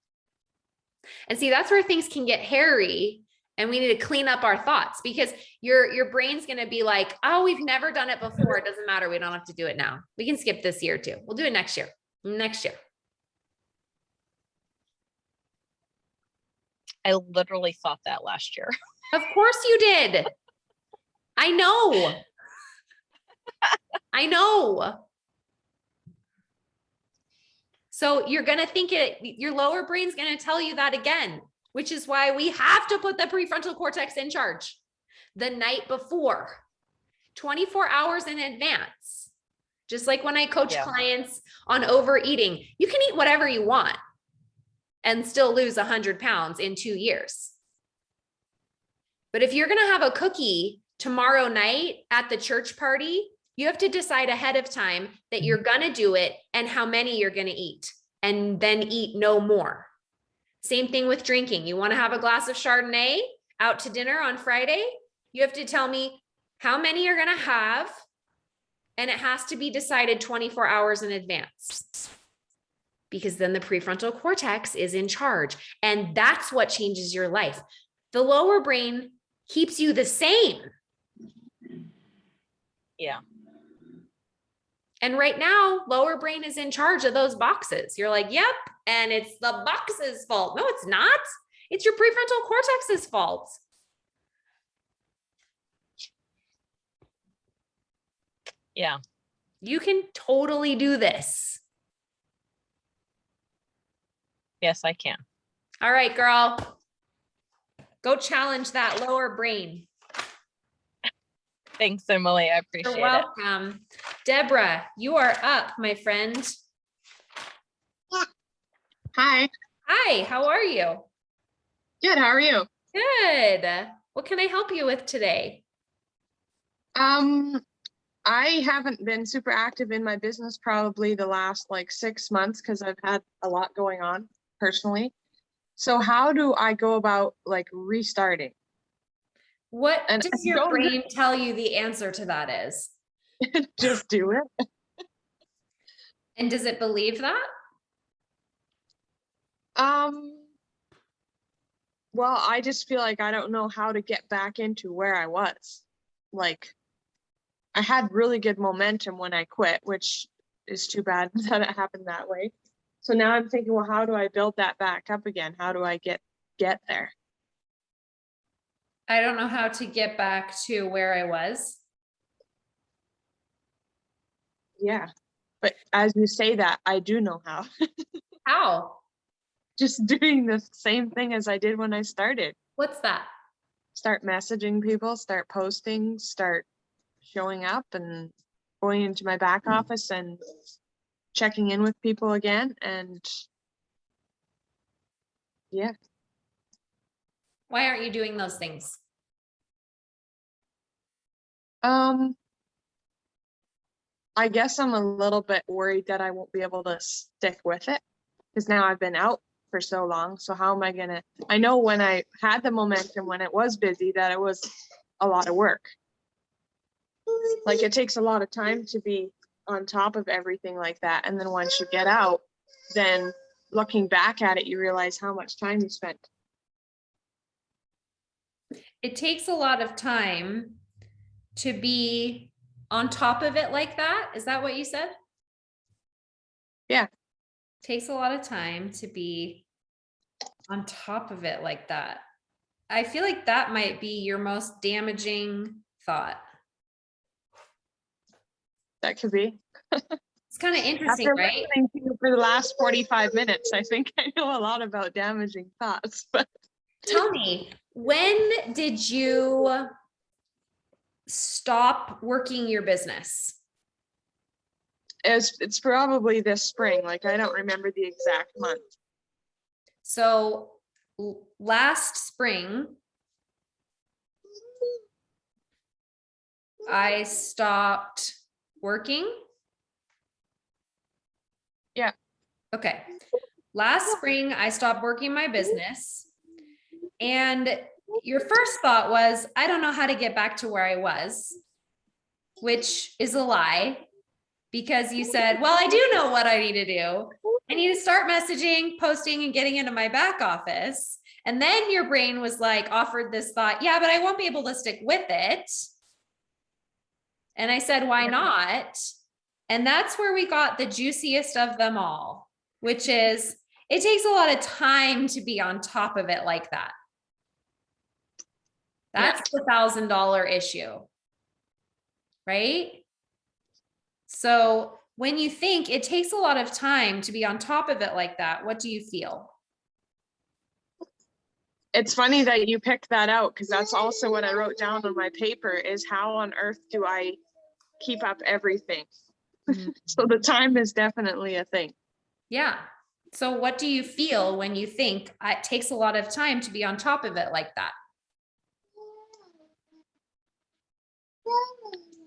And see, that's where things can get hairy. And we need to clean up our thoughts, because your brain's going to be like, oh, we've never done it before. It doesn't matter. We don't have to do it now. We can skip this year too. We'll do it next year. I literally thought that last year. Of course you did. I know. So you're going to think your lower brain's going to tell you that again, which is why we have to put the prefrontal cortex in charge the night before, 24 hours in advance. Just like when I coach clients on overeating, you can eat whatever you want and still lose 100 pounds in 2 years. But if you're going to have a cookie tomorrow night at the church party, you have to decide ahead of time that you're going to do it and how many you're going to eat, and then eat no more. Same thing with drinking. You want to have a glass of Chardonnay out to dinner on Friday? You have to tell me how many you're going to have, and it has to be decided 24 hours in advance, because then the prefrontal cortex is in charge, and that's what changes your life. The lower brain keeps you the same. Yeah. And right now, lower brain is in charge of those boxes. You're like, yep. And it's the box's fault. No, it's not. It's your prefrontal cortex's fault. Yeah. You can totally do this. Yes, I can. All right, girl. Go challenge that lower brain. Thanks, Emily. I appreciate it. You're welcome. Deborah, you are up, my friend. Yeah. Hi. Hi, how are you? Good. How are you? Good. What can I help you with today? I haven't been super active in my business probably the last like 6 months because I've had a lot going on personally. So how do I go about like restarting? What And does I your don't brain tell you the answer to that is? just do it. And does it believe that? Um, well, I just feel like I don't know how to get back into where I was. Like, I had really good momentum when I quit, which is too bad that it happened that way. So now I'm thinking, well, how do I build that back up again? How do I get there? I don't know how to get back to where I was. Yeah. But as you say that, I do know how. How? Just doing the same thing as I did when I started. What's that? Start messaging people, start posting, start showing up and going into my back office and checking in with people again. And yeah, Why aren't you doing those things? I guess I'm a little bit worried that I won't be able to stick with it because now I've been out for so long. So how am I gonna, I know when I had the momentum, when it was busy, that it was a lot of work. Like it takes a lot of time to be on top of everything like that. And then once you get out, then looking back at it, you realize how much time you spent. It takes a lot of time to be on top of it like that. Is that what you said? Yeah. Takes a lot of time to be on top of it like that. I feel like that might be your most damaging thought. That could be. It's kind of interesting, After right? listening to you for the last 45 minutes, I think I know a lot about damaging thoughts, but Tell me, when did you stop working your business? it's probably this spring. Like I don't remember the exact month. So last spring, I stopped working. Yeah. Okay. Last spring, I stopped working my business. And your first thought was, I don't know how to get back to where I was, which is a lie because you said, well, I do know what I need to do. I need to start messaging, posting, and getting into my back office. And then your brain was like, offered this thought, yeah, but I won't be able to stick with it. And I said, why not? And that's where we got the juiciest of them all, which is it takes a lot of time to be on top of it like that. That's the $1,000 issue, right? So when you think it takes a lot of time to be on top of it like that, what do you feel? It's funny that you picked that out because that's also what I wrote down on my paper is how on earth do I keep up everything? So the time is definitely a thing. Yeah. So what do you feel when you think it takes a lot of time to be on top of it like that?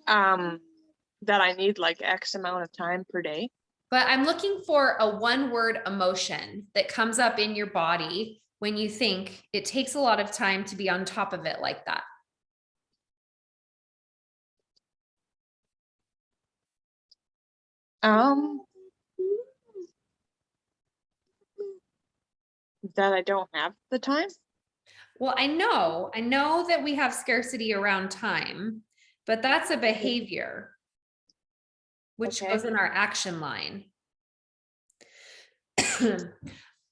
That I need like X amount of time per day. But I'm looking for a one-word emotion that comes up in your body when you think it takes a lot of time to be on top of it like that. That I don't have the time. Well, I know that we have scarcity around time, but that's a behavior, which Okay. goes in our action line.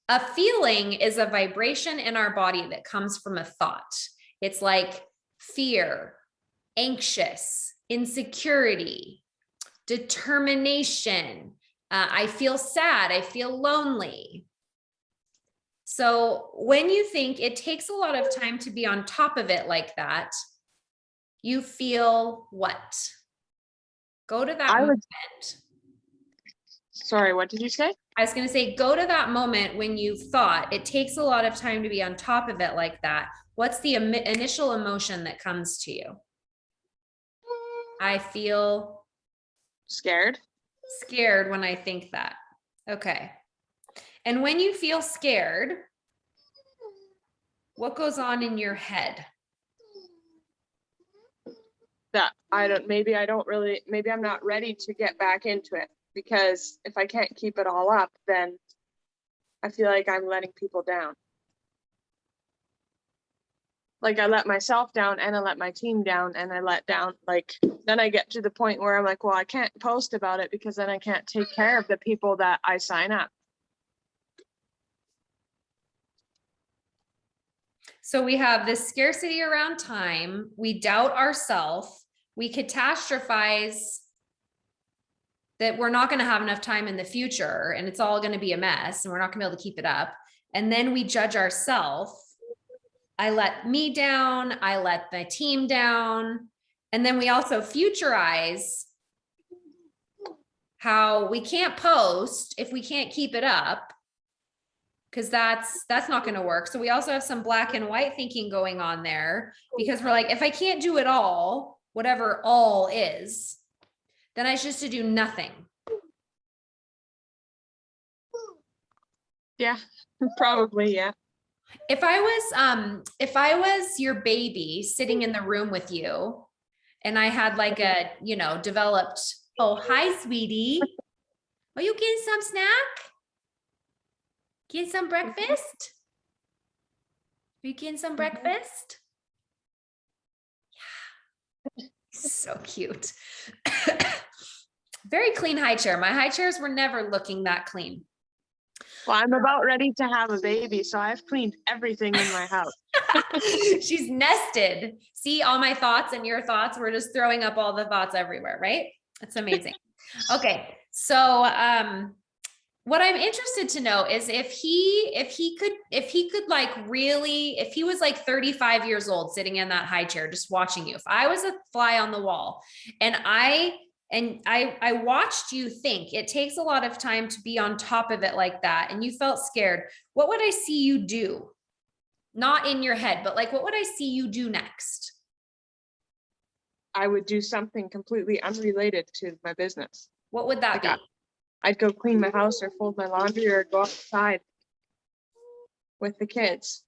A feeling is a vibration in our body that comes from a thought. It's like fear, anxious, insecurity, determination. I feel sad. I feel lonely. So when you think it takes a lot of time to be on top of it like that, you feel what? Go to that moment. Sorry, what did you say? I was going to say, go to that moment when you thought it takes a lot of time to be on top of it like that. What's the initial emotion that comes to you? I feel Scared. scared when I think that. Okay. And when you feel scared, What goes on in your head? That maybe I'm not ready to get back into it, because if I can't keep it all up, then I feel like I'm letting people down. Like I let myself down and I let my team down and I let down, like, then I get to the point where I'm like, well, I can't post about it because then I can't take care of the people that I sign up. So we have this scarcity around time. We doubt ourselves. We catastrophize that we're not going to have enough time in the future and it's all going to be a mess and we're not going to be able to keep it up. And then we judge ourselves. I let me down. I let my team down. And then we also futurize how we can't post if we can't keep it up, because that's not going to work. So we also have some black and white thinking going on there, because we're like, if I can't do it all, whatever all is, then I just to do nothing. Yeah, probably, yeah. If I was your baby sitting in the room with you and I had like a, developed, oh, hi, sweetie. Are you getting some snack? Getting some breakfast? Are you getting some breakfast? Yeah. So cute. Very clean high chair. My high chairs were never looking that clean. Well, I'm about ready to have a baby, so I've cleaned everything in my house. She's nested. See all my thoughts and your thoughts. We're just throwing up all the thoughts everywhere, right? That's amazing. Okay. So, what I'm interested to know is if he could like really, if he was like 35 years old sitting in that high chair, just watching you, if I was a fly on the wall and I watched you think, it takes a lot of time to be on top of it like that, and you felt scared, what would I see you do? Not in your head, but like, what would I see you do next? I would do something completely unrelated to my business. What would that be? I'd go clean my house or fold my laundry or go outside with the kids.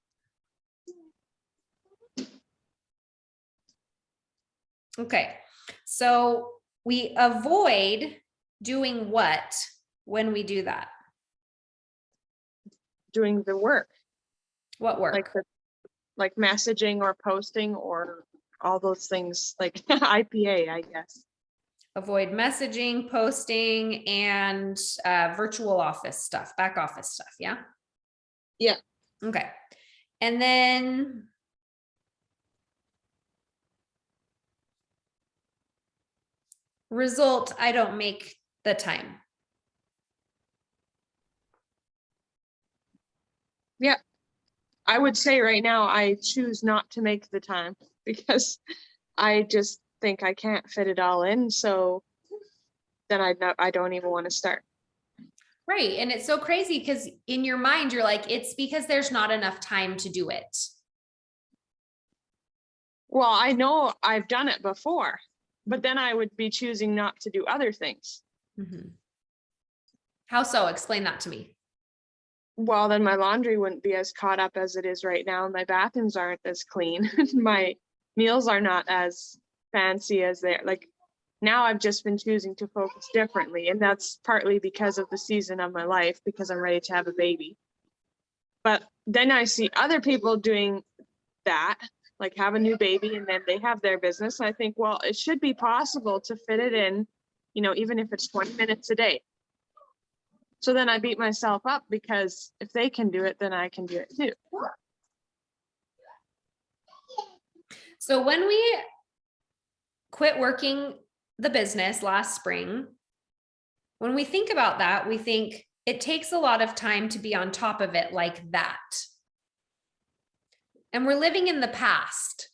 Okay. So we avoid doing what when we do that? Doing the work. What work? Like messaging or posting or all those things, like IPA, I guess. Avoid messaging, posting, and virtual office stuff, back office stuff. Yeah. Yeah. Okay. And then result, I don't make the time. Yeah. I would say right now, I choose not to make the time because I just think I can't fit it all in. So then I don't even want to start. Right. And it's so crazy because in your mind, you're like, it's because there's not enough time to do it. Well, I know I've done it before, but then I would be choosing not to do other things. Mm-hmm. How so? Explain that to me. Well, then my laundry wouldn't be as caught up as it is right now. My bathrooms aren't as clean. My meals are not as fancy as they're like. Now I've just been choosing to focus differently, and that's partly because of the season of my life, because I'm ready to have a baby. But then I see other people doing that, like have a new baby and then they have their business. I think, well, it should be possible to fit it in, even if it's 20 minutes a day. So then I beat myself up because if they can do it, then I can do it too. So when we quit working the business last spring, when we think about that, we think it takes a lot of time to be on top of it like that. And we're living in the past,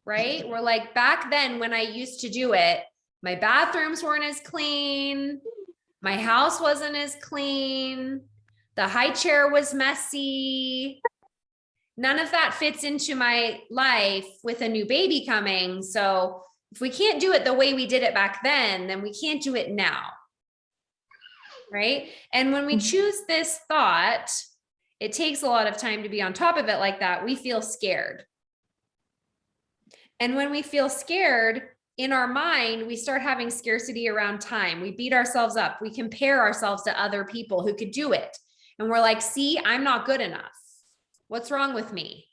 right? We're like, back then when I used to do it, my bathrooms weren't as clean. My house wasn't as clean. The high chair was messy. None of that fits into my life with a new baby coming. So if we can't do it the way we did it back then we can't do it now. Right? And when we choose this thought, it takes a lot of time to be on top of it like that, we feel scared. And when we feel scared in our mind, we start having scarcity around time. We beat ourselves up. We compare ourselves to other people who could do it. And we're like, see, I'm not good enough. What's wrong with me?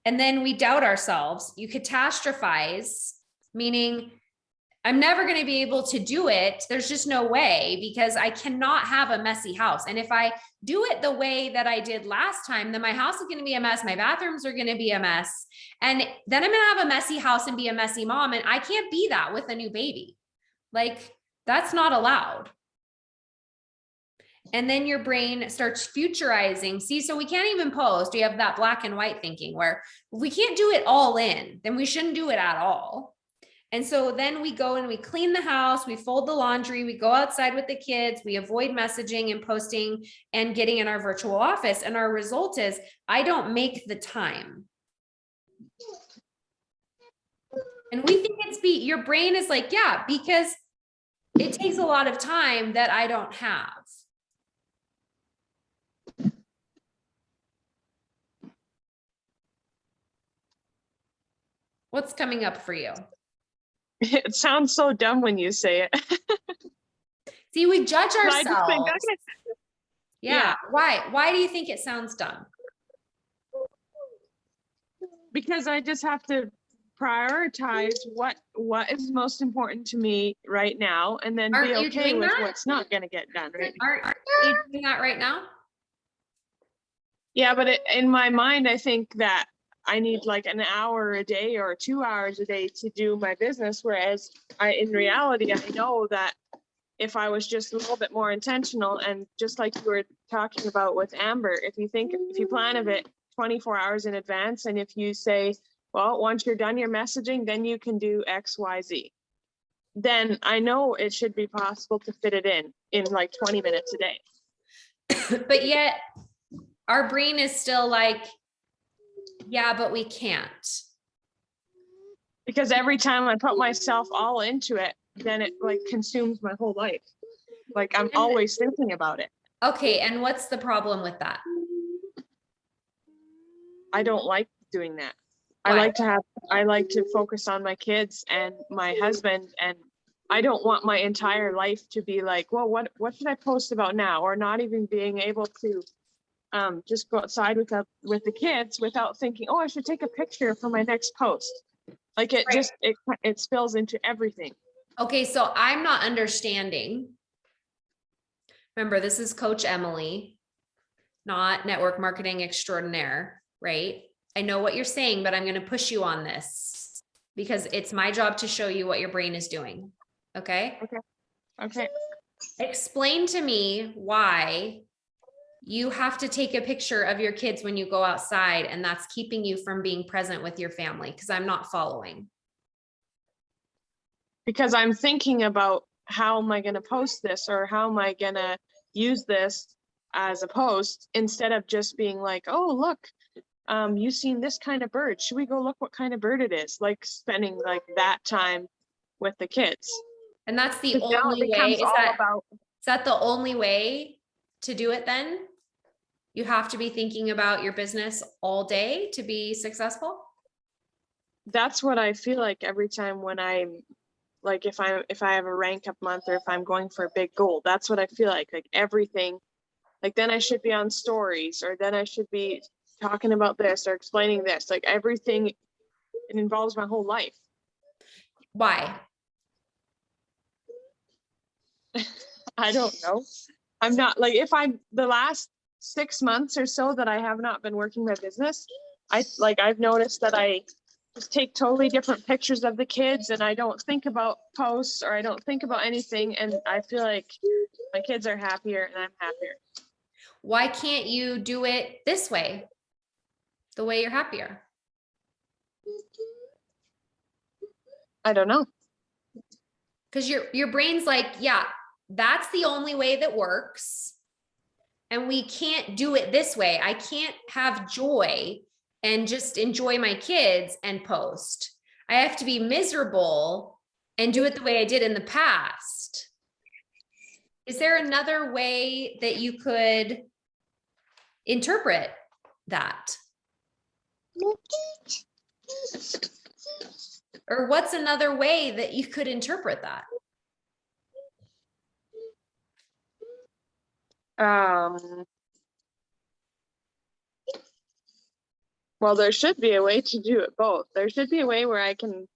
And then we doubt ourselves. You catastrophize, meaning I'm never going to be able to do it. There's just no way, because I cannot have a messy house. And if I do it the way that I did last time, then my house is going to be a mess. My bathrooms are going to be a mess. And then I'm going to have a messy house and be a messy mom. And I can't be that with a new baby. Like, that's not allowed. And then your brain starts futurizing. See, so we can't even post. We have that black and white thinking where if we can't do it all in, then we shouldn't do it at all. And so then we go and we clean the house, we fold the laundry, we go outside with the kids, we avoid messaging and posting and getting in our virtual office. And our result is, I don't make the time. And we think it's your brain is like, yeah, because it takes a lot of time that I don't have. What's coming up for you? It sounds so dumb when you say it. See, we judge But I just think, ourselves. okay. Yeah. Why do you think it sounds dumb? Because I just have to prioritize what is most important to me right now, and then Aren't be you okay doing with that? what's not going to get done right now. Aren't you doing that right now? Yeah, but in my mind, I think that I need like an hour a day or 2 hours a day to do my business. Whereas in reality, I know that if I was just a little bit more intentional, and just like you were talking about with Amber, if you plan of it 24 hours in advance, and if you say, well, once you're done your messaging, then you can do X, Y, Z, then I know it should be possible to fit it in like 20 minutes a day. But yet our brain is still like, yeah, but we can't. Because every time I put myself all into it, then it like consumes my whole life. Like I'm always thinking about it. Okay, and what's the problem with that? I don't like doing that. Why? I like to focus on my kids and my husband, and I don't want my entire life to be like, well, what should I post about now? Or not even being able to just go outside with the kids without thinking, oh, I should take a picture for my next post. Like it Right. it spills into everything. Okay, so I'm not understanding. Remember, this is Coach Emily, not network marketing extraordinaire, right? I know what you're saying, but I'm going to push you on this because it's my job to show you what your brain is doing. Okay? Okay. Explain to me why you have to take a picture of your kids when you go outside, and that's keeping you from being present with your family, because I'm not following. Because I'm thinking about how am I going to post this, or how am I going to use this as a post, instead of just being like, oh, look, you've seen this kind of bird. Should we go look what kind of bird it is? Like spending like that time with the kids. And that's the 'Cause now it only way. becomes all about Is that the only way to do it then? You have to be thinking about your business all day to be successful? that's what I feel like every time when I'm like, if I have a rank up month, or if I'm going for a big goal, that's what I feel like everything, like then I should be on stories, or then I should be talking about this or explaining this, like everything, it involves my whole life. Why? I don't know. I'm not like, if I'm the last 6 months or so that I have not been working my business, I've noticed that I just take totally different pictures of the kids, and I don't think about posts, or I don't think about anything, and I feel like my kids are happier and I'm happier. Why can't you do it this way? The way you're happier? I don't know. Because your brain's like, yeah, that's the only way that works. And we can't do it this way. I can't have joy and just enjoy my kids and post. I have to be miserable and do it the way I did in the past. Is there another way that you could interpret that? Or what's another way that you could interpret that? Well, there should be a way to do it both. There should be a way where I can,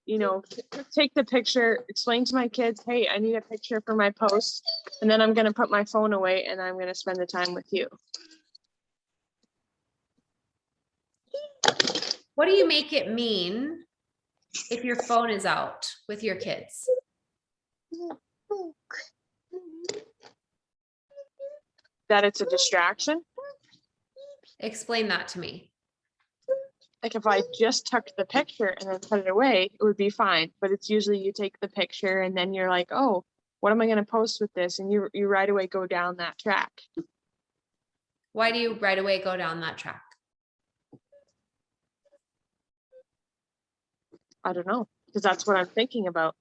take the picture, explain to my kids, hey, I need a picture for my post, and then I'm going to put my phone away and I'm going to spend the time with you. What do you make it mean if your phone is out with your kids? That it's a distraction. Explain that to me. Like if I just took the picture and then put it away, it would be fine. But it's usually you take the picture and then you're like, oh, what am I going to post with this? And you right away go down that track. Why do you right away go down that track? I don't know, because that's what I'm thinking about.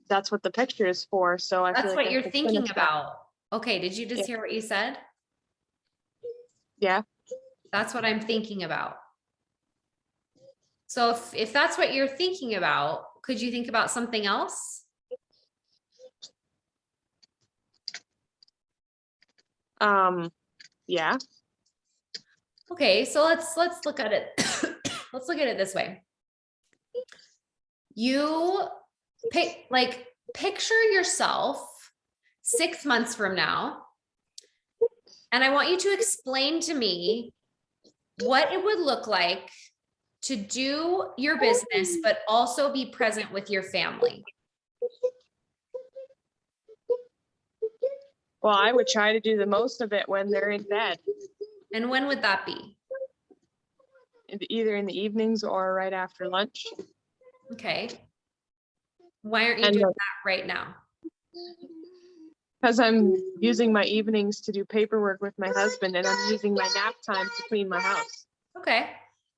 That's what the picture is for. So I feel That's like what I you're should thinking finish that. about. Okay, did you just Yeah. hear what you said? Yeah. That's what I'm thinking about. So if that's what you're thinking about, could you think about something else? Yeah. Okay, so let's look at it. Let's look at it this way. You picture yourself 6 months from now, and I want you to explain to me what it would look like to do your business, but also be present with your family. Well, I would try to do the most of it when they're in bed, And when would that be? either in the evenings or right after lunch. Okay. Why aren't you And doing that right now? because I'm using my evenings to do paperwork with my husband, and I'm using my nap time to clean my house. Okay.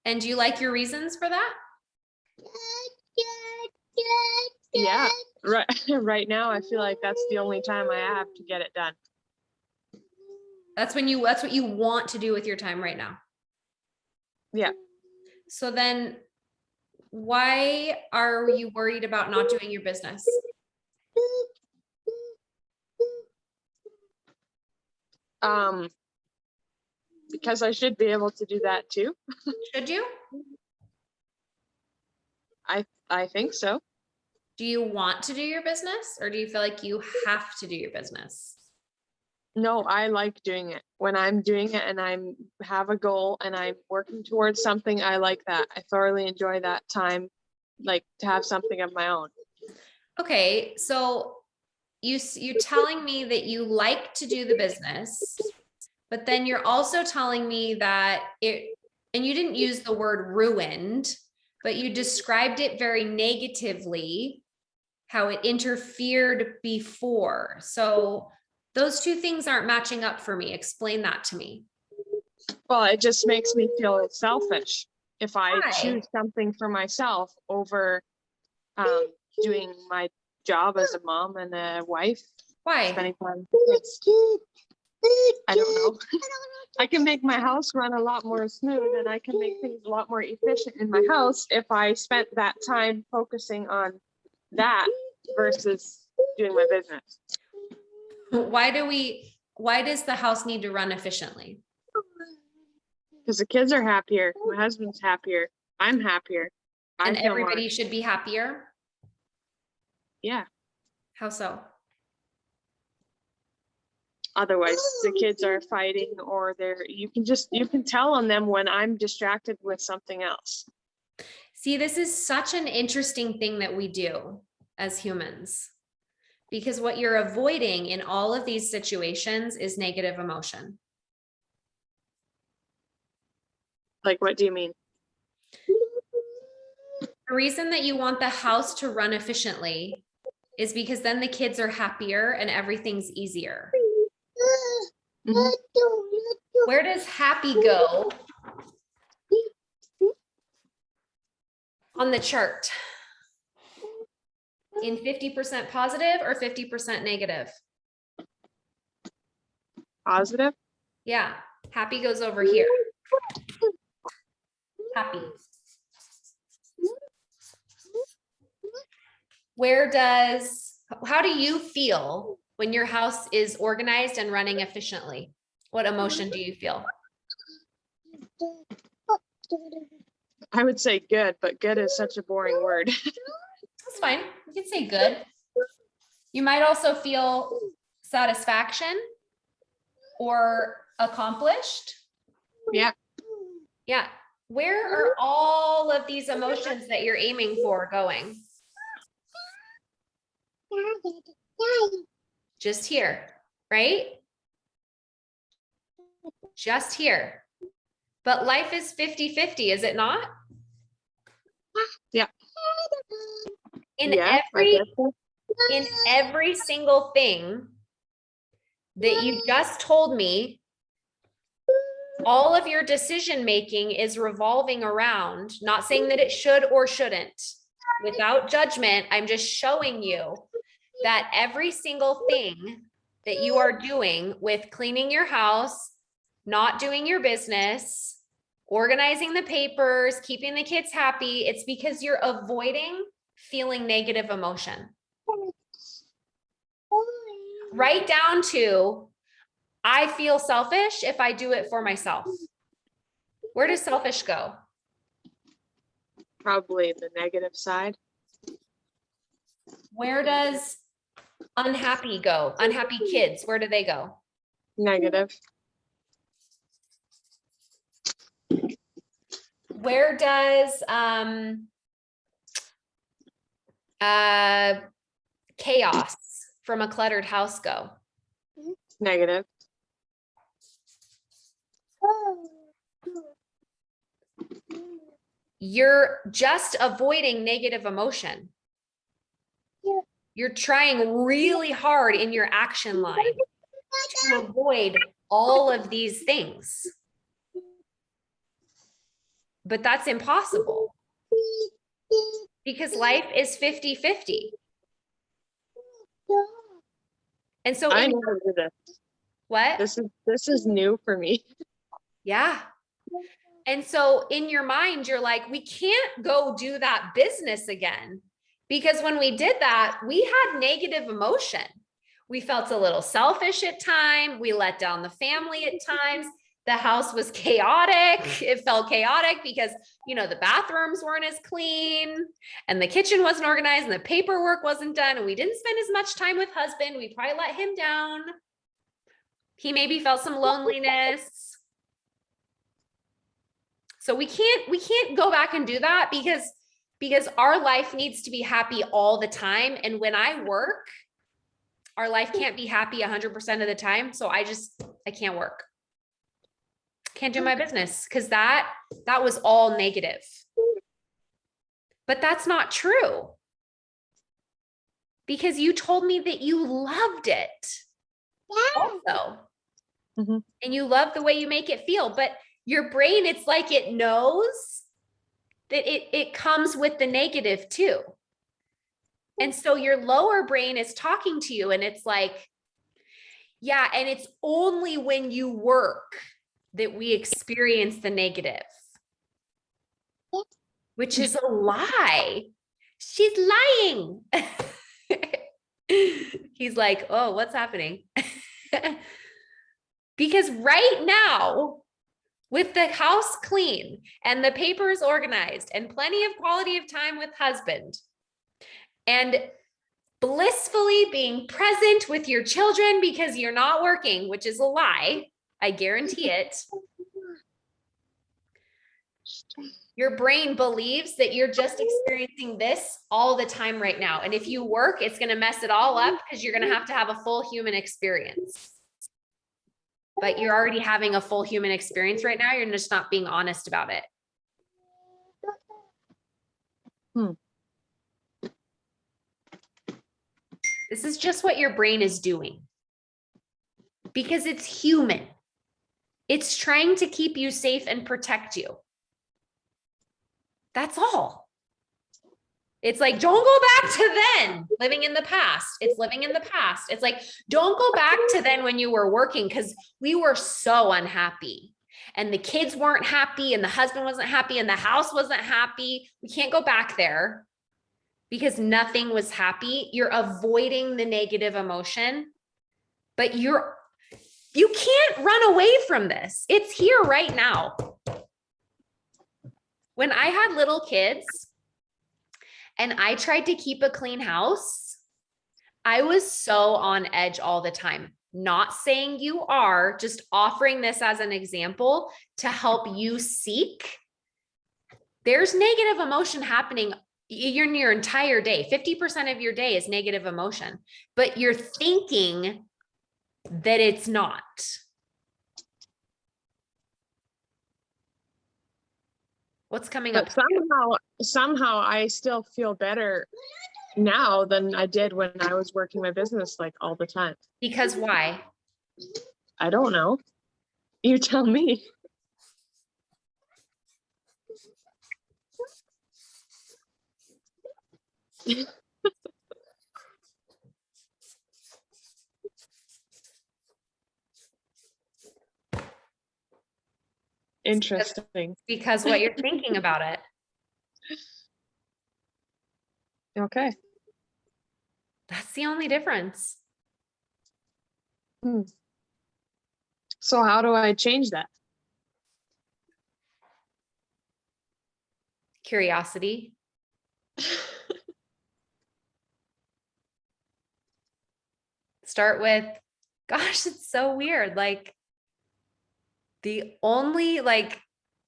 And do you like your reasons for that? Yeah. Right now, I feel like that's the only time I have to get it done. That's what you want to do with your time right now. Yeah. So then why are you worried about not doing your business? Because I should be able to do that too. Should you? I think so. Do you want to do your business, or do you feel like you have to do your business? No, I like doing it. When I'm doing it and I'm have a goal and I'm working towards something, I like that. I thoroughly enjoy that time, like to have something of my own. Okay, so you're telling me that you like to do the business, but then you're also telling me that and you didn't use the word ruined, but you described it very negatively, how it interfered before. So those two things aren't matching up for me. Explain that to me. Well, it just makes me feel selfish if I Why? choose something for myself over doing my job as a mom and a wife. Why? Spending time. I don't know. I can make my house run a lot more smooth, and I can make things a lot more efficient in my house if I spent that time focusing on that versus doing my business. Why does the house need to run efficiently? Because the kids are happier, my husband's happier, I'm happier. And feel everybody more, should be happier? yeah. How so? Otherwise the kids are fighting, or you can tell on them when I'm distracted with something else. See, this is such an interesting thing that we do as humans, because what you're avoiding in all of these situations is negative emotion. Like, what do you mean? The reason that you want the house to run efficiently is because then the kids are happier and everything's easier. Mhm. Where does happy go on the chart? In 50% positive or 50% negative? Positive. Yeah. Happy goes over here. Happy. How do you feel when your house is organized and running efficiently? What emotion do you feel? I would say good, but good is such a boring word. That's fine. You can say good. You might also feel satisfaction or accomplished. Yeah. Yeah. Where are all of these emotions that you're aiming for going? Just here, right? Just here. But life is 50-50, is it not? Yeah. In Yeah, in every single thing that you just told me, all of your decision making is revolving around, not saying that it should or shouldn't. Without judgment, I'm just showing you that every single thing that you are doing with cleaning your house, not doing your business, organizing the papers, keeping the kids happy, it's because you're avoiding feeling negative emotion. Right down to, I feel selfish if I do it for myself. Where does selfish go? probably the negative side. Where does unhappy go? Unhappy kids, where do they go? Negative. Where does chaos from a cluttered house go? Negative. You're just avoiding negative emotion. You're trying really hard in your action line to avoid all of these things. But that's impossible because life is 50-50. And so I never did this. what? This is new for me. Yeah. And so in your mind, you're like, we can't go do that business again. Because when we did that, we had negative emotion. We felt a little selfish at times. We let down the family at times. The house was chaotic. It felt chaotic because, the bathrooms weren't as clean and the kitchen wasn't organized and the paperwork wasn't done. And we didn't spend as much time with husband. We probably let him down. He maybe felt some loneliness. So we can't go back and do that because our life needs to be happy all the time. And when I work, our life can't be happy 100% of the time. So I can't work. Can't do my business because that was all negative. But that's not true. Because you told me that you loved it also. Mm-hmm. And you love the way you make it feel, but your brain, it's like it knows that it comes with the negative too. And so your lower brain is talking to you and it's like, yeah, and it's only when you work that we experience the negative, which is a lie. She's lying. He's like, oh, what's happening? Because right now, with the house clean and the papers organized and plenty of quality of time with husband and blissfully being present with your children because you're not working, which is a lie, I guarantee it. Your brain believes that you're just experiencing this all the time right now. And if you work, it's going to mess it all up because you're going to have a full human experience. But you're already having a full human experience right now. You're just not being honest about it. This is just what your brain is doing because it's human. It's trying to keep you safe and protect you. That's all. It's like, don't go back to then, living in the past. It's living in the past. It's like, don't go back to then when you were working, because we were so unhappy and the kids weren't happy and the husband wasn't happy and the house wasn't happy. We can't go back there because nothing was happy. You're avoiding the negative emotion, but you can't run away from this. It's here right now. When I had little kids, and I tried to keep a clean house, I was so on edge all the time. Not saying you are, just offering this as an example to help you seek. There's negative emotion happening in your entire day. 50% of your day is negative emotion, but you're thinking that it's not. What's coming up? But somehow I still feel better now than I did when I was working my business like all the time. Because why? I don't know. You tell me. Interesting. Because what you're thinking about it. Okay. That's the only difference. So how do I change that? Curiosity. Start with, gosh, it's so weird. Like the only, like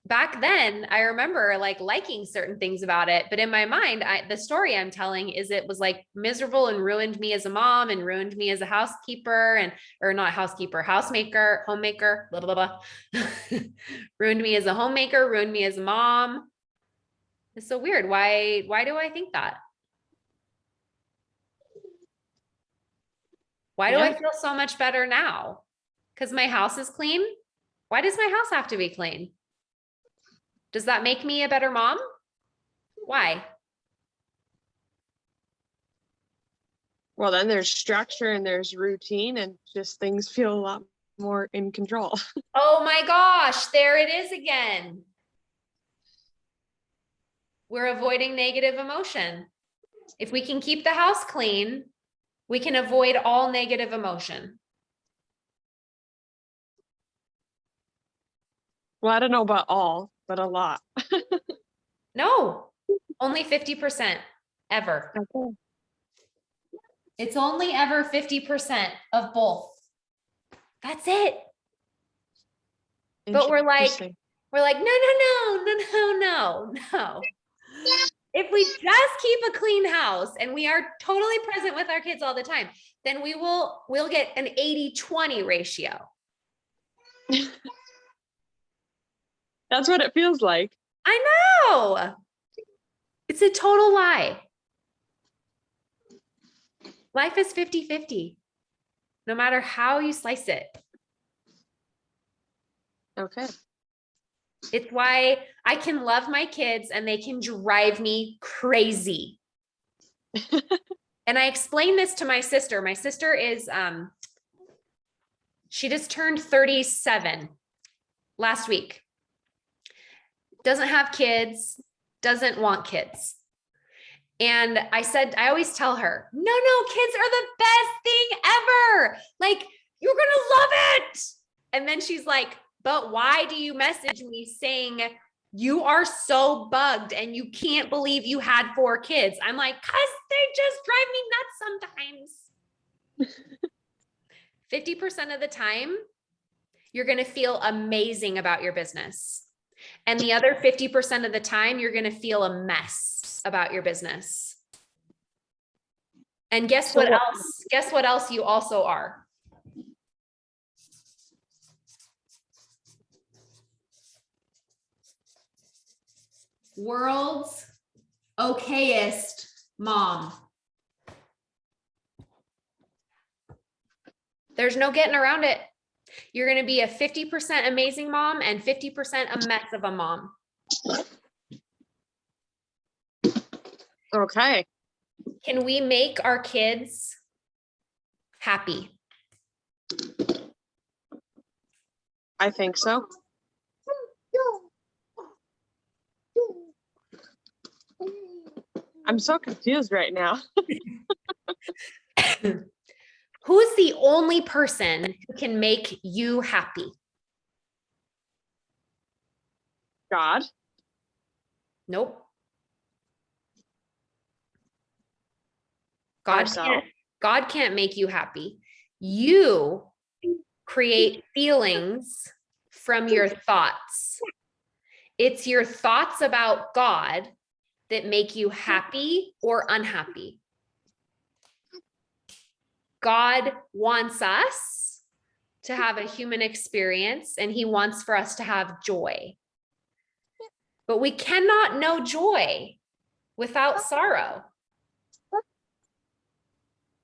back then I remember like liking certain things about it, but in my mind, the story I'm telling is it was like miserable and ruined me as a mom and ruined me as a housekeeper or not housekeeper, housemaker, homemaker, blah, blah, blah. Ruined me as a homemaker, ruined me as a mom. It's so weird. Why do I think that? Why do I feel so much better now? Because my house is clean. Why does my house have to be clean? Does that make me a better mom? Why? Well, then there's structure and there's routine and just things feel a lot more in control. Oh my gosh, there it is again. We're avoiding negative emotion. If we can keep the house clean, we can avoid all negative emotion. Well, I don't know about all, but a lot. No, only 50% ever. Okay. It's only ever 50% of both. That's it. But we're like, no. If we just keep a clean house and we are totally present with our kids all the time, then we'll get an 80-20 ratio. That's what it feels like. I know. It's a total lie. Life is 50-50, no matter how you slice it. Okay. It's why I can love my kids and they can drive me crazy. And I explained this to my sister. My sister is, she just turned 37 last week. Doesn't have kids, doesn't want kids. And I said, I always tell her, no, kids are the best thing ever. Like, you're going to love it. And then she's like, but why do you message me saying you are so bugged and you can't believe you had 4 kids? I'm like, cause they just drive me nuts sometimes. 50% of the time, you're going to feel amazing about your business. And the other 50% of the time, you're going to feel a mess about your business. And guess what else? Guess what else you also are? World's okayest mom. There's no getting around it. You're going to be a 50% amazing mom and 50% a mess of a mom. Okay. Can we make our kids happy? I think so. I'm so confused right now. Who's the only person who can make you happy? God. Nope. God Ourselves. can't, God can't make you happy. You create feelings from your thoughts. It's your thoughts about God that make you happy or unhappy. God wants us to have a human experience, and he wants for us to have joy. But we cannot know joy without sorrow.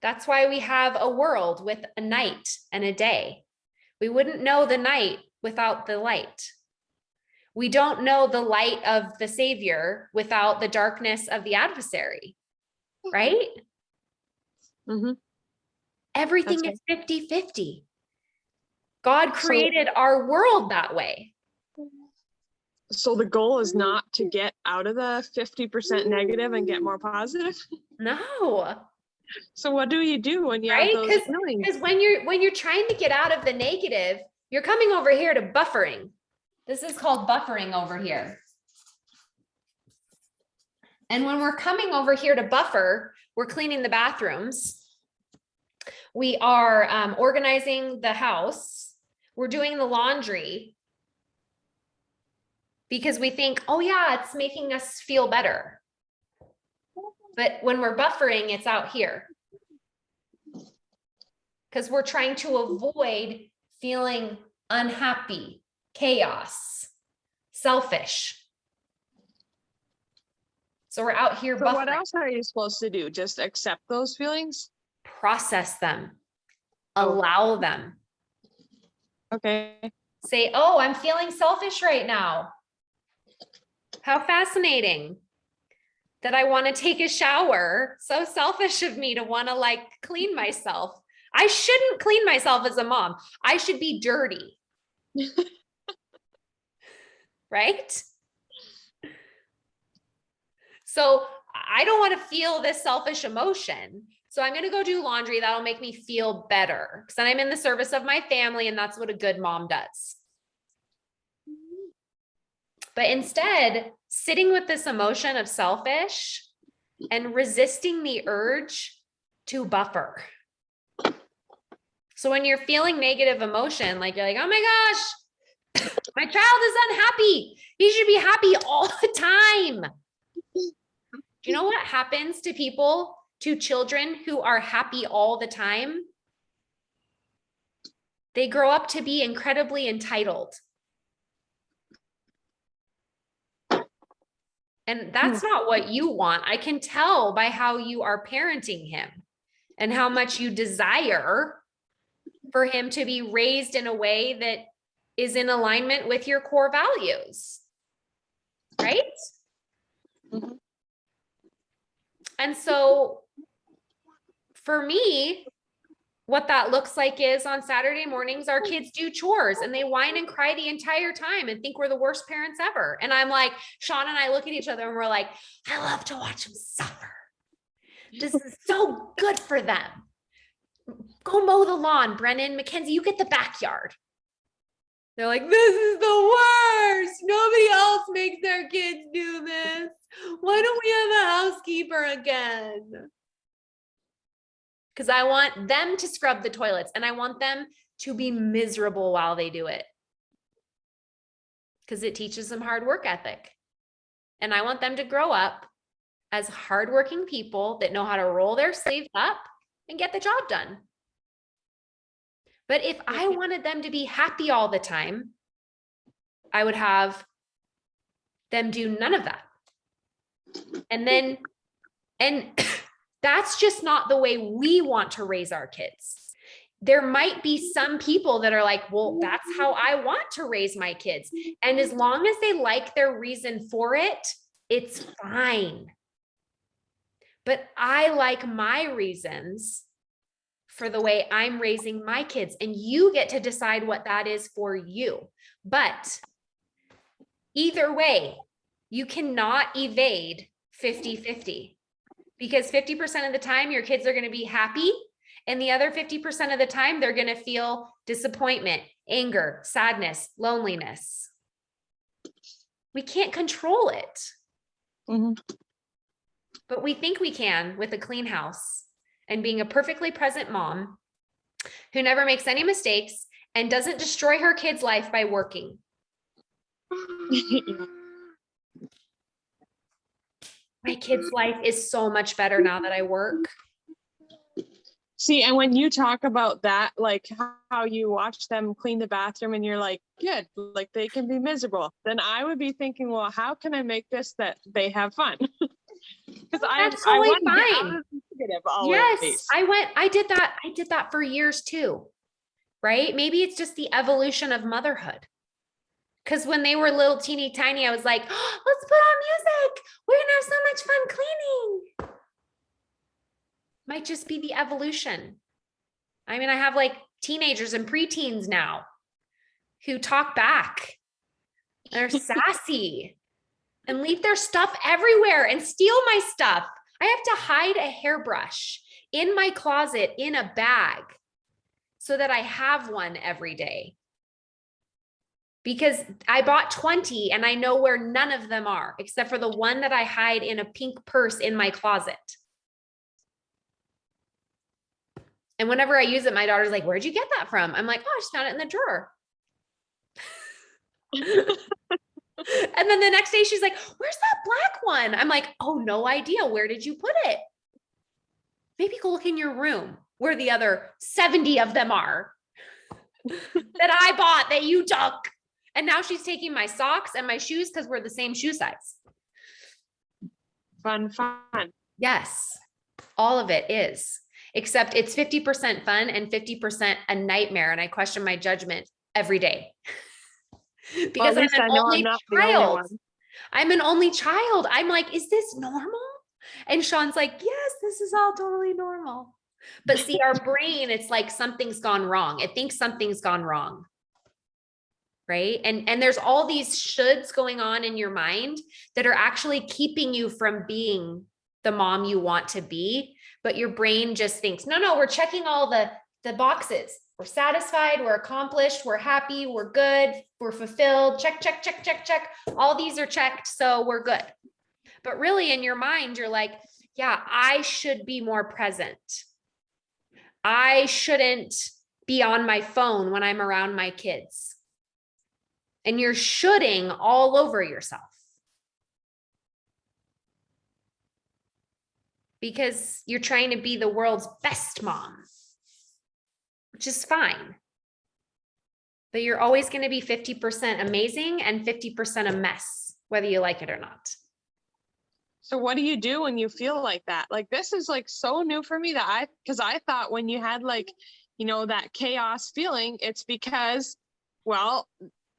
That's why we have a world with a night and a day. We wouldn't know the night without the light. We don't know the light of the Savior without the darkness of the adversary, right? Mm-hmm. Everything That's is 50-50. God created our world that way. So the goal is not to get out of the 50% negative and get more positive. No, So what do you do when you have right? those feelings? Because when you're trying to get out of the negative, you're coming over here to buffering. This is called buffering over here. And when we're coming over here to buffer, we're cleaning the bathrooms. We are organizing the house. We're doing the laundry because we think, oh yeah, it's making us feel better. But when we're buffering, it's out here. Because we're trying to avoid feeling unhappy, chaos, selfish. So we're out here So buffering. what else are you supposed to do? Just accept those feelings? Process them. Allow them. Okay. Say, oh, I'm feeling selfish right now. How fascinating that I want to take a shower. So selfish of me to want to like clean myself. I shouldn't clean myself as a mom. I should be dirty. Right? So I don't want to feel this selfish emotion. So I'm going to go do laundry. That'll make me feel better because then I'm in the service of my family, and that's what a good mom does. But instead, sitting with this emotion of selfish and resisting the urge to buffer. So when you're feeling negative emotion, like you're like, oh my gosh, my child is unhappy. He should be happy all the time. Do you know what happens to people, to children who are happy all the time? They grow up to be incredibly entitled. And that's not what you want. I can tell by how you are parenting him and how much you desire for him to be raised in a way that is in alignment with your core values, right? Mm-hmm. And so for me, what that looks like is on Saturday mornings, our kids do chores and they whine and cry the entire time and think we're the worst parents ever. And I'm like, Sean and I look at each other and we're like, I love to watch them suffer. This is so good for them. Go mow the lawn, Brennan. Mackenzie, you get the backyard. They're like, this is the worst. Nobody else makes their kids do this. Why don't we have a housekeeper again? Because I want them to scrub the toilets and I want them to be miserable while they do it. Because it teaches them hard work ethic. And I want them to grow up as hardworking people that know how to roll their sleeves up and get the job done. But if I wanted them to be happy all the time, I would have them do none of that. And that's just not the way we want to raise our kids. There might be some people that are like, well, that's how I want to raise my kids. And as long as they like their reason for it, it's fine. but I like my reasons for the way I'm raising my kids, and you get to decide what that is for you. But either way, you cannot evade 50-50, because 50% of the time your kids are going to be happy, and the other 50% of the time they're going to feel disappointment, anger, sadness, loneliness. We can't control it. Mhm. But we think we can with a clean house and being a perfectly present mom who never makes any mistakes and doesn't destroy her kid's life by working. My kid's life is so much better now that I work. See, and when you talk about that, like how you watch them clean the bathroom and you're like, good, like they can be miserable, then I would be thinking, well, how can I make this that they have fun? Because I totally want to get out fine. of the negative always. Yes, I did that for years too, right? Maybe it's just the evolution of motherhood. Because when they were little teeny tiny, I was like, oh, let's put on music. We're gonna have so much fun cleaning. Might just be the evolution. I mean, I have like teenagers and preteens now who talk back. They're sassy and leave their stuff everywhere and steal my stuff. I have to hide a hairbrush in my closet in a bag so that I have one every day. Because I bought 20 and I know where none of them are, except for the one that I hide in a pink purse in my closet. And whenever I use it, my daughter's like, where'd you get that from? I'm like, oh, I just found it in the drawer. And then the next day she's like, where's that black one? I'm like, oh, no idea. Where did you put it? Maybe go look in your room where the other 70 of them are that I bought that you took. And now she's taking my socks and my shoes because we're the same shoe size. Fun. Yes, all of it is, except it's 50% fun and 50% a nightmare. And I question my judgment every day. Because well, I'm an only child. I'm an only child. I'm like, is this normal? And Sean's like, yes, this is all totally normal. But see, our brain, it's like something's gone wrong. It thinks something's gone wrong. Right. And there's all these shoulds going on in your mind that are actually keeping you from being the mom you want to be. But your brain just thinks, no, we're checking all the boxes. We're satisfied, we're accomplished, we're happy, we're good, we're fulfilled. Check. All these are checked, so we're good. But really in your mind, you're like, yeah, I should be more present. I shouldn't be on my phone when I'm around my kids. And you're shoulding all over yourself. Because you're trying to be the world's best mom, which is fine. But you're always going to be 50% amazing and 50% a mess, whether you like it or not. So what do you do when you feel like that? Like, this is like so new for me that because I thought when you had like, that chaos feeling, it's because, well,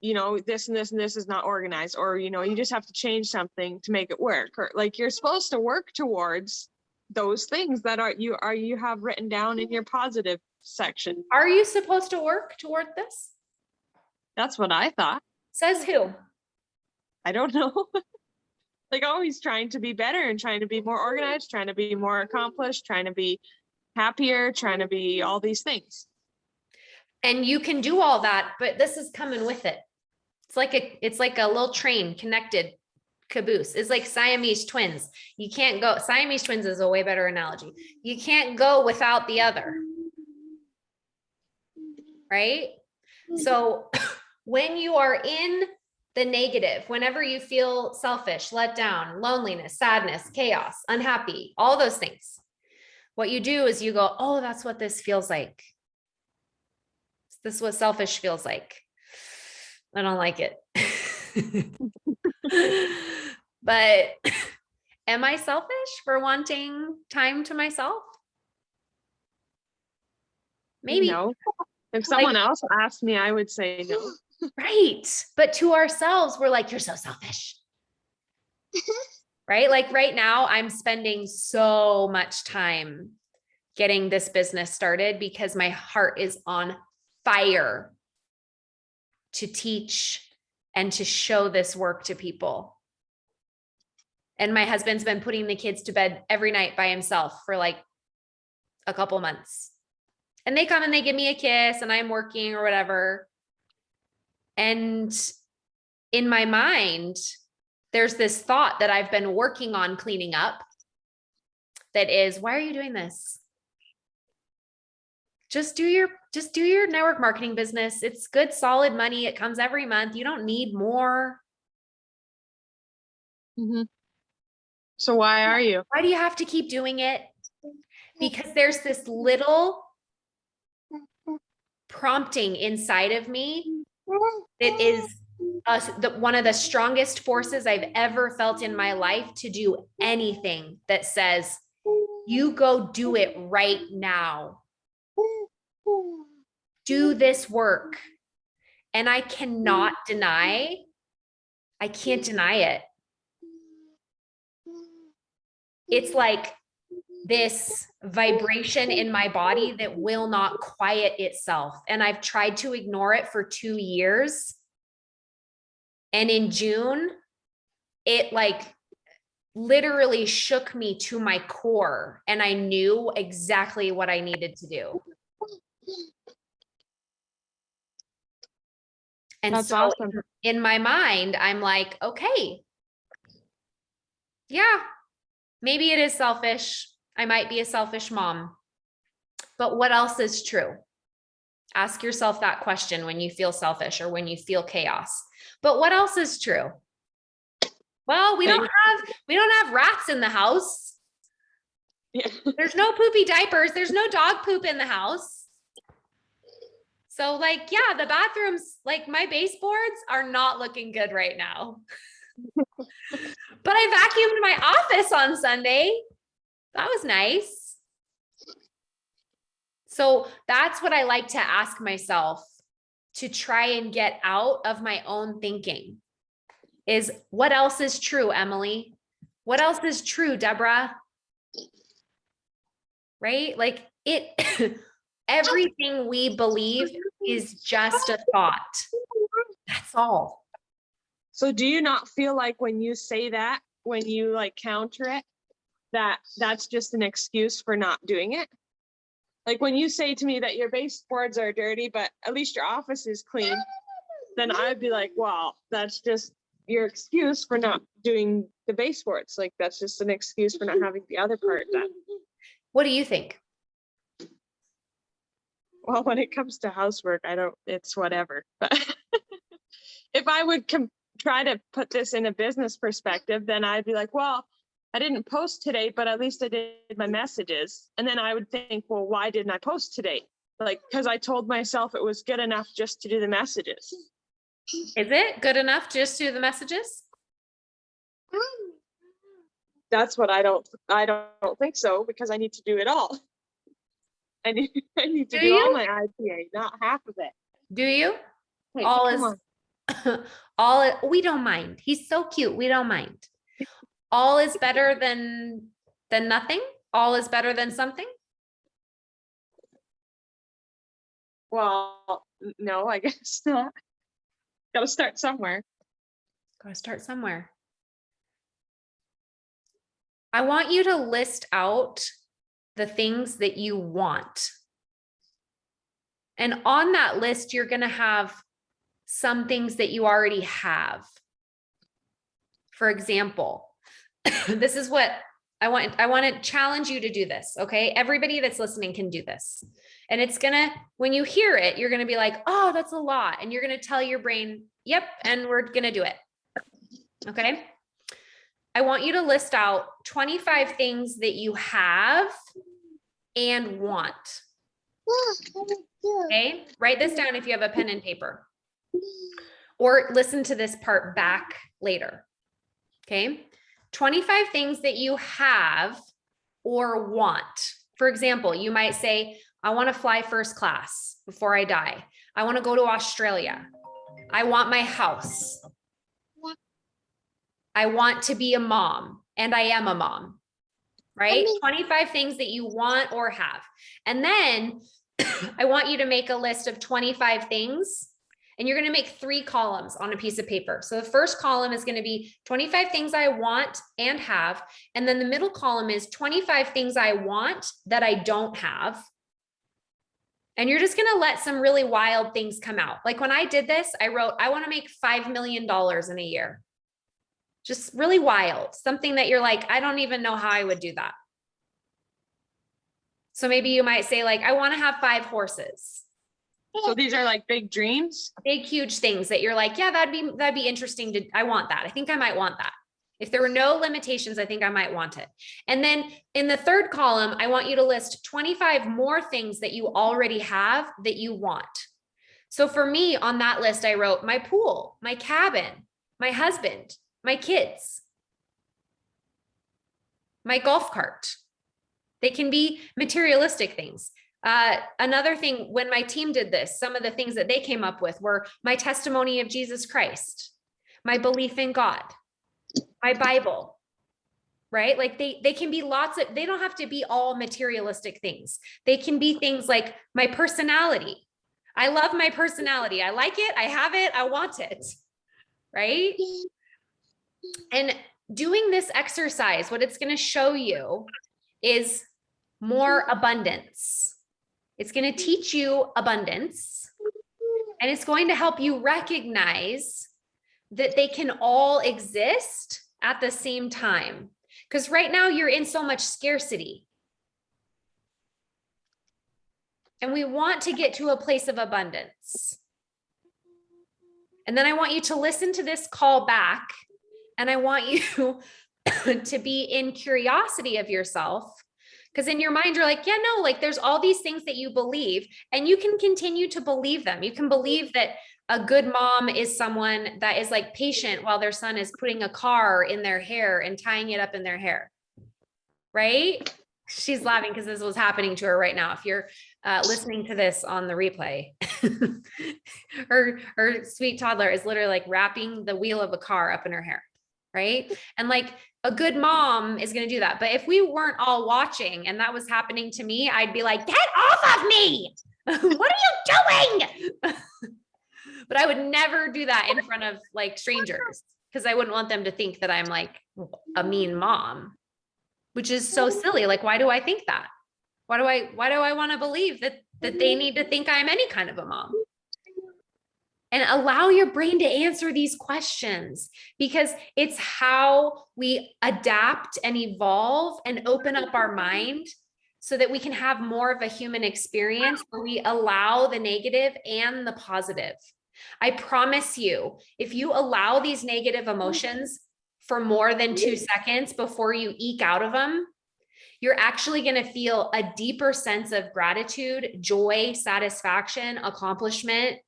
this and this and this is not organized, or, you just have to change something to make it work, or like you're supposed to work towards those things that you have written down in your positive section. Are you supposed to work toward this? That's what I thought. Says who? I don't know. Like, always trying to be better and trying to be more organized, trying to be more accomplished, trying to be happier, trying to be all these things. And you can do all that, but this is coming with it. It's like a little train connected caboose. It's like Siamese twins. You can't go. Siamese twins is a way better analogy. You can't go without the other. Right? So when you are in the negative, whenever you feel selfish, let down, loneliness, sadness, chaos, unhappy, all those things, what you do is you go, oh, that's what this feels like. This is what selfish feels like. I don't like it. But am I selfish for wanting time to myself? Maybe. No. If someone else asked me, I would say no. Right. But to ourselves, we're like, you're so selfish. right? Like right now, I'm spending so much time getting this business started because my heart is on fire to teach and to show this work to people. And my husband's been putting the kids to bed every night by himself for like a couple months. And they come and they give me a kiss and I'm working or whatever. And in my mind, there's this thought that I've been working on cleaning up that is, why are you doing this? Just do your network marketing business. It's good, solid money. It comes every month. You don't need more. Mhm. So why are you? Why do you have to keep doing it? Because there's this little prompting inside of me that is one of the strongest forces I've ever felt in my life to do anything that says, you go do it right now. Do this work. And I can't deny it. It's like this vibration in my body that will not quiet itself. And I've tried to ignore it for 2 years. And in June, it like literally shook me to my core. And I knew exactly what I needed to do. And That's so awesome. in my mind, I'm like, okay, yeah, maybe it is selfish. I might be a selfish mom, but what else is true? Ask yourself that question when you feel selfish or when you feel chaos. But what else is true? Well, we don't have rats in the house. Yeah. There's no poopy diapers. There's no dog poop in the house. So like, yeah, the bathrooms, like my baseboards are not looking good right now. But I vacuumed my office on Sunday. That was nice. So that's what I like to ask myself to try and get out of my own thinking is what else is true, Emily? What else is true, Deborah? Right? Like everything we believe is just a thought. That's all. So do you not feel like when you say that, when you like counter it, that that's just an excuse for not doing it? Like when you say to me that your baseboards are dirty, but at least your office is clean, then I'd be like, well, that's just your excuse for not doing the baseboards. Like that's just an excuse for not having the other part done. What do you think? Well, when it comes to housework, it's whatever. But if I would try to put this in a business perspective, then I'd be like, well, I didn't post today, but at least I did my messages. And then I would think, well, why didn't I post today? Like, because I told myself it was good enough just to do the messages. Is it good enough just to do the messages? That's what I don't think so, because I need to do it all. I need to do all my IPA, not half of it. Do you? Hey, All come is we don't mind. He's so cute. We don't mind. All is better than nothing. All is better than something. Well, no, I guess not. Got to start somewhere. Got to start somewhere. I want you to list out the things that you want. And on that list, you're going to have some things that you already have. For example, this is what I want to challenge you to do this. Okay. Everybody that's listening can do this. And it's when you hear it, you're going to be like, oh, that's a lot. And you're going to tell your brain, yep. And we're going to do it. Okay. I want you to list out 25 things that you have and want. Okay. Write this down if you have a pen and paper, or listen to this part back later. Okay. 25 things that you have or want. For example, you might say, I want to fly first class before I die. I want to go to Australia. I want my house. I want to be a mom. and I am a mom, right? 25 things that you want or have. And then I want you to make a list of 25 things, and you're going to make 3 columns on a piece of paper. So the first column is going to be 25 things I want and have. And then the middle column is 25 things I want that I don't have. And you're just going to let some really wild things come out. Like when I did this, I wrote, I want to make $5 million in a year. Just really wild. Something that you're like, I don't even know how I would do that. So maybe you might say like, I want to have 5 horses. So these are like big dreams. Big, huge things that you're like, yeah, that'd be interesting I want that. I think I might want that. If there were no limitations, I think I might want it. And then in the third column, I want you to list 25 more things that you already have that you want. So for me on that list, I wrote my pool, my cabin, my husband, my kids, my golf cart. They can be materialistic things. Another thing, when my team did this, some of the things that they came up with were my testimony of Jesus Christ, my belief in God, my Bible, right? Like they can be they don't have to be all materialistic things. They can be things like my personality. I love my personality. I like it. I have it. I want it, right? And doing this exercise, what it's going to show you is more abundance. It's going to teach you abundance, and it's going to help you recognize that they can all exist at the same time. Because right now you're in so much scarcity. And we want to get to a place of abundance. And then I want you to listen to this call back, and I want you to be in curiosity of yourself. Because in your mind, you're like, yeah, no, like there's all these things that you believe, and you can continue to believe them. You can believe that a good mom is someone that is like patient while their son is putting a car in their hair and tying it up in their hair, right? She's laughing because this was happening to her right now. If you're listening to this on the replay, her sweet toddler is literally like wrapping the wheel of a car up in her hair, right? And like a good mom is going to do that. But if we weren't all watching and that was happening to me, I'd be like, get off of me. What are you doing? But I would never do that in front of like strangers, because I wouldn't want them to think that I'm like a mean mom, which is so silly. Like, why do I think that? Why do I want to believe that they need to think I'm any kind of a mom? And allow your brain to answer these questions, because it's how we adapt and evolve and open up our mind so that we can have more of a human experience where we allow the negative and the positive. I promise you, if you allow these negative emotions for more than 2 seconds before you eke out of them, you're actually going to feel a deeper sense of gratitude, joy, satisfaction, accomplishment.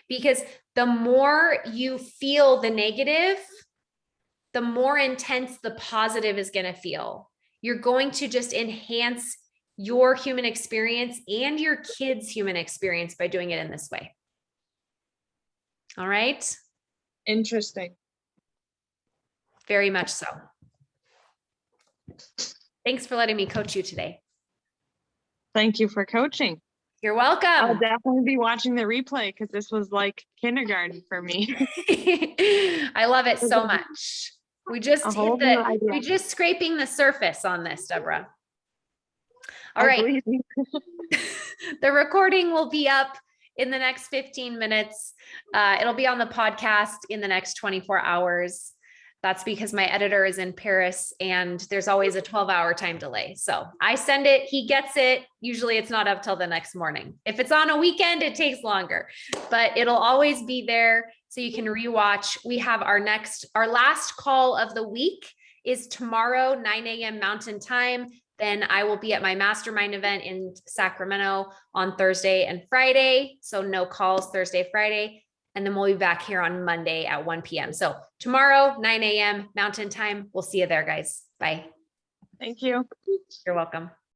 Because the more you feel the negative, the more intense the positive is going to feel. You're going to just enhance your human experience and your kids' human experience by doing it in this way. All right. Interesting. Very much so. Thanks for letting me coach you today. Thank you for coaching. You're I'll welcome. definitely be watching the replay because this was like kindergarten for me. I love it so much. We just A whole new idea. we're just scraping the surface on this, Deborah. All I right. believe you. The recording will be up in the next 15 minutes. It'll be on the podcast in the next 24 hours. That's because my editor is in Paris and there's always a 12-hour time delay. So I send it, he gets it. Usually it's not up till the next morning. If it's on a weekend, it takes longer, but it'll always be there so you can rewatch. We have our last call of the week is tomorrow, 9 a.m. Mountain Time. Then I will be at my mastermind event in Sacramento on Thursday and Friday. So no calls Thursday, Friday. And then we'll be back here on Monday at 1 p.m. So tomorrow, 9 a.m. Mountain Time. We'll see you there, guys. Bye. Thank you. You're welcome.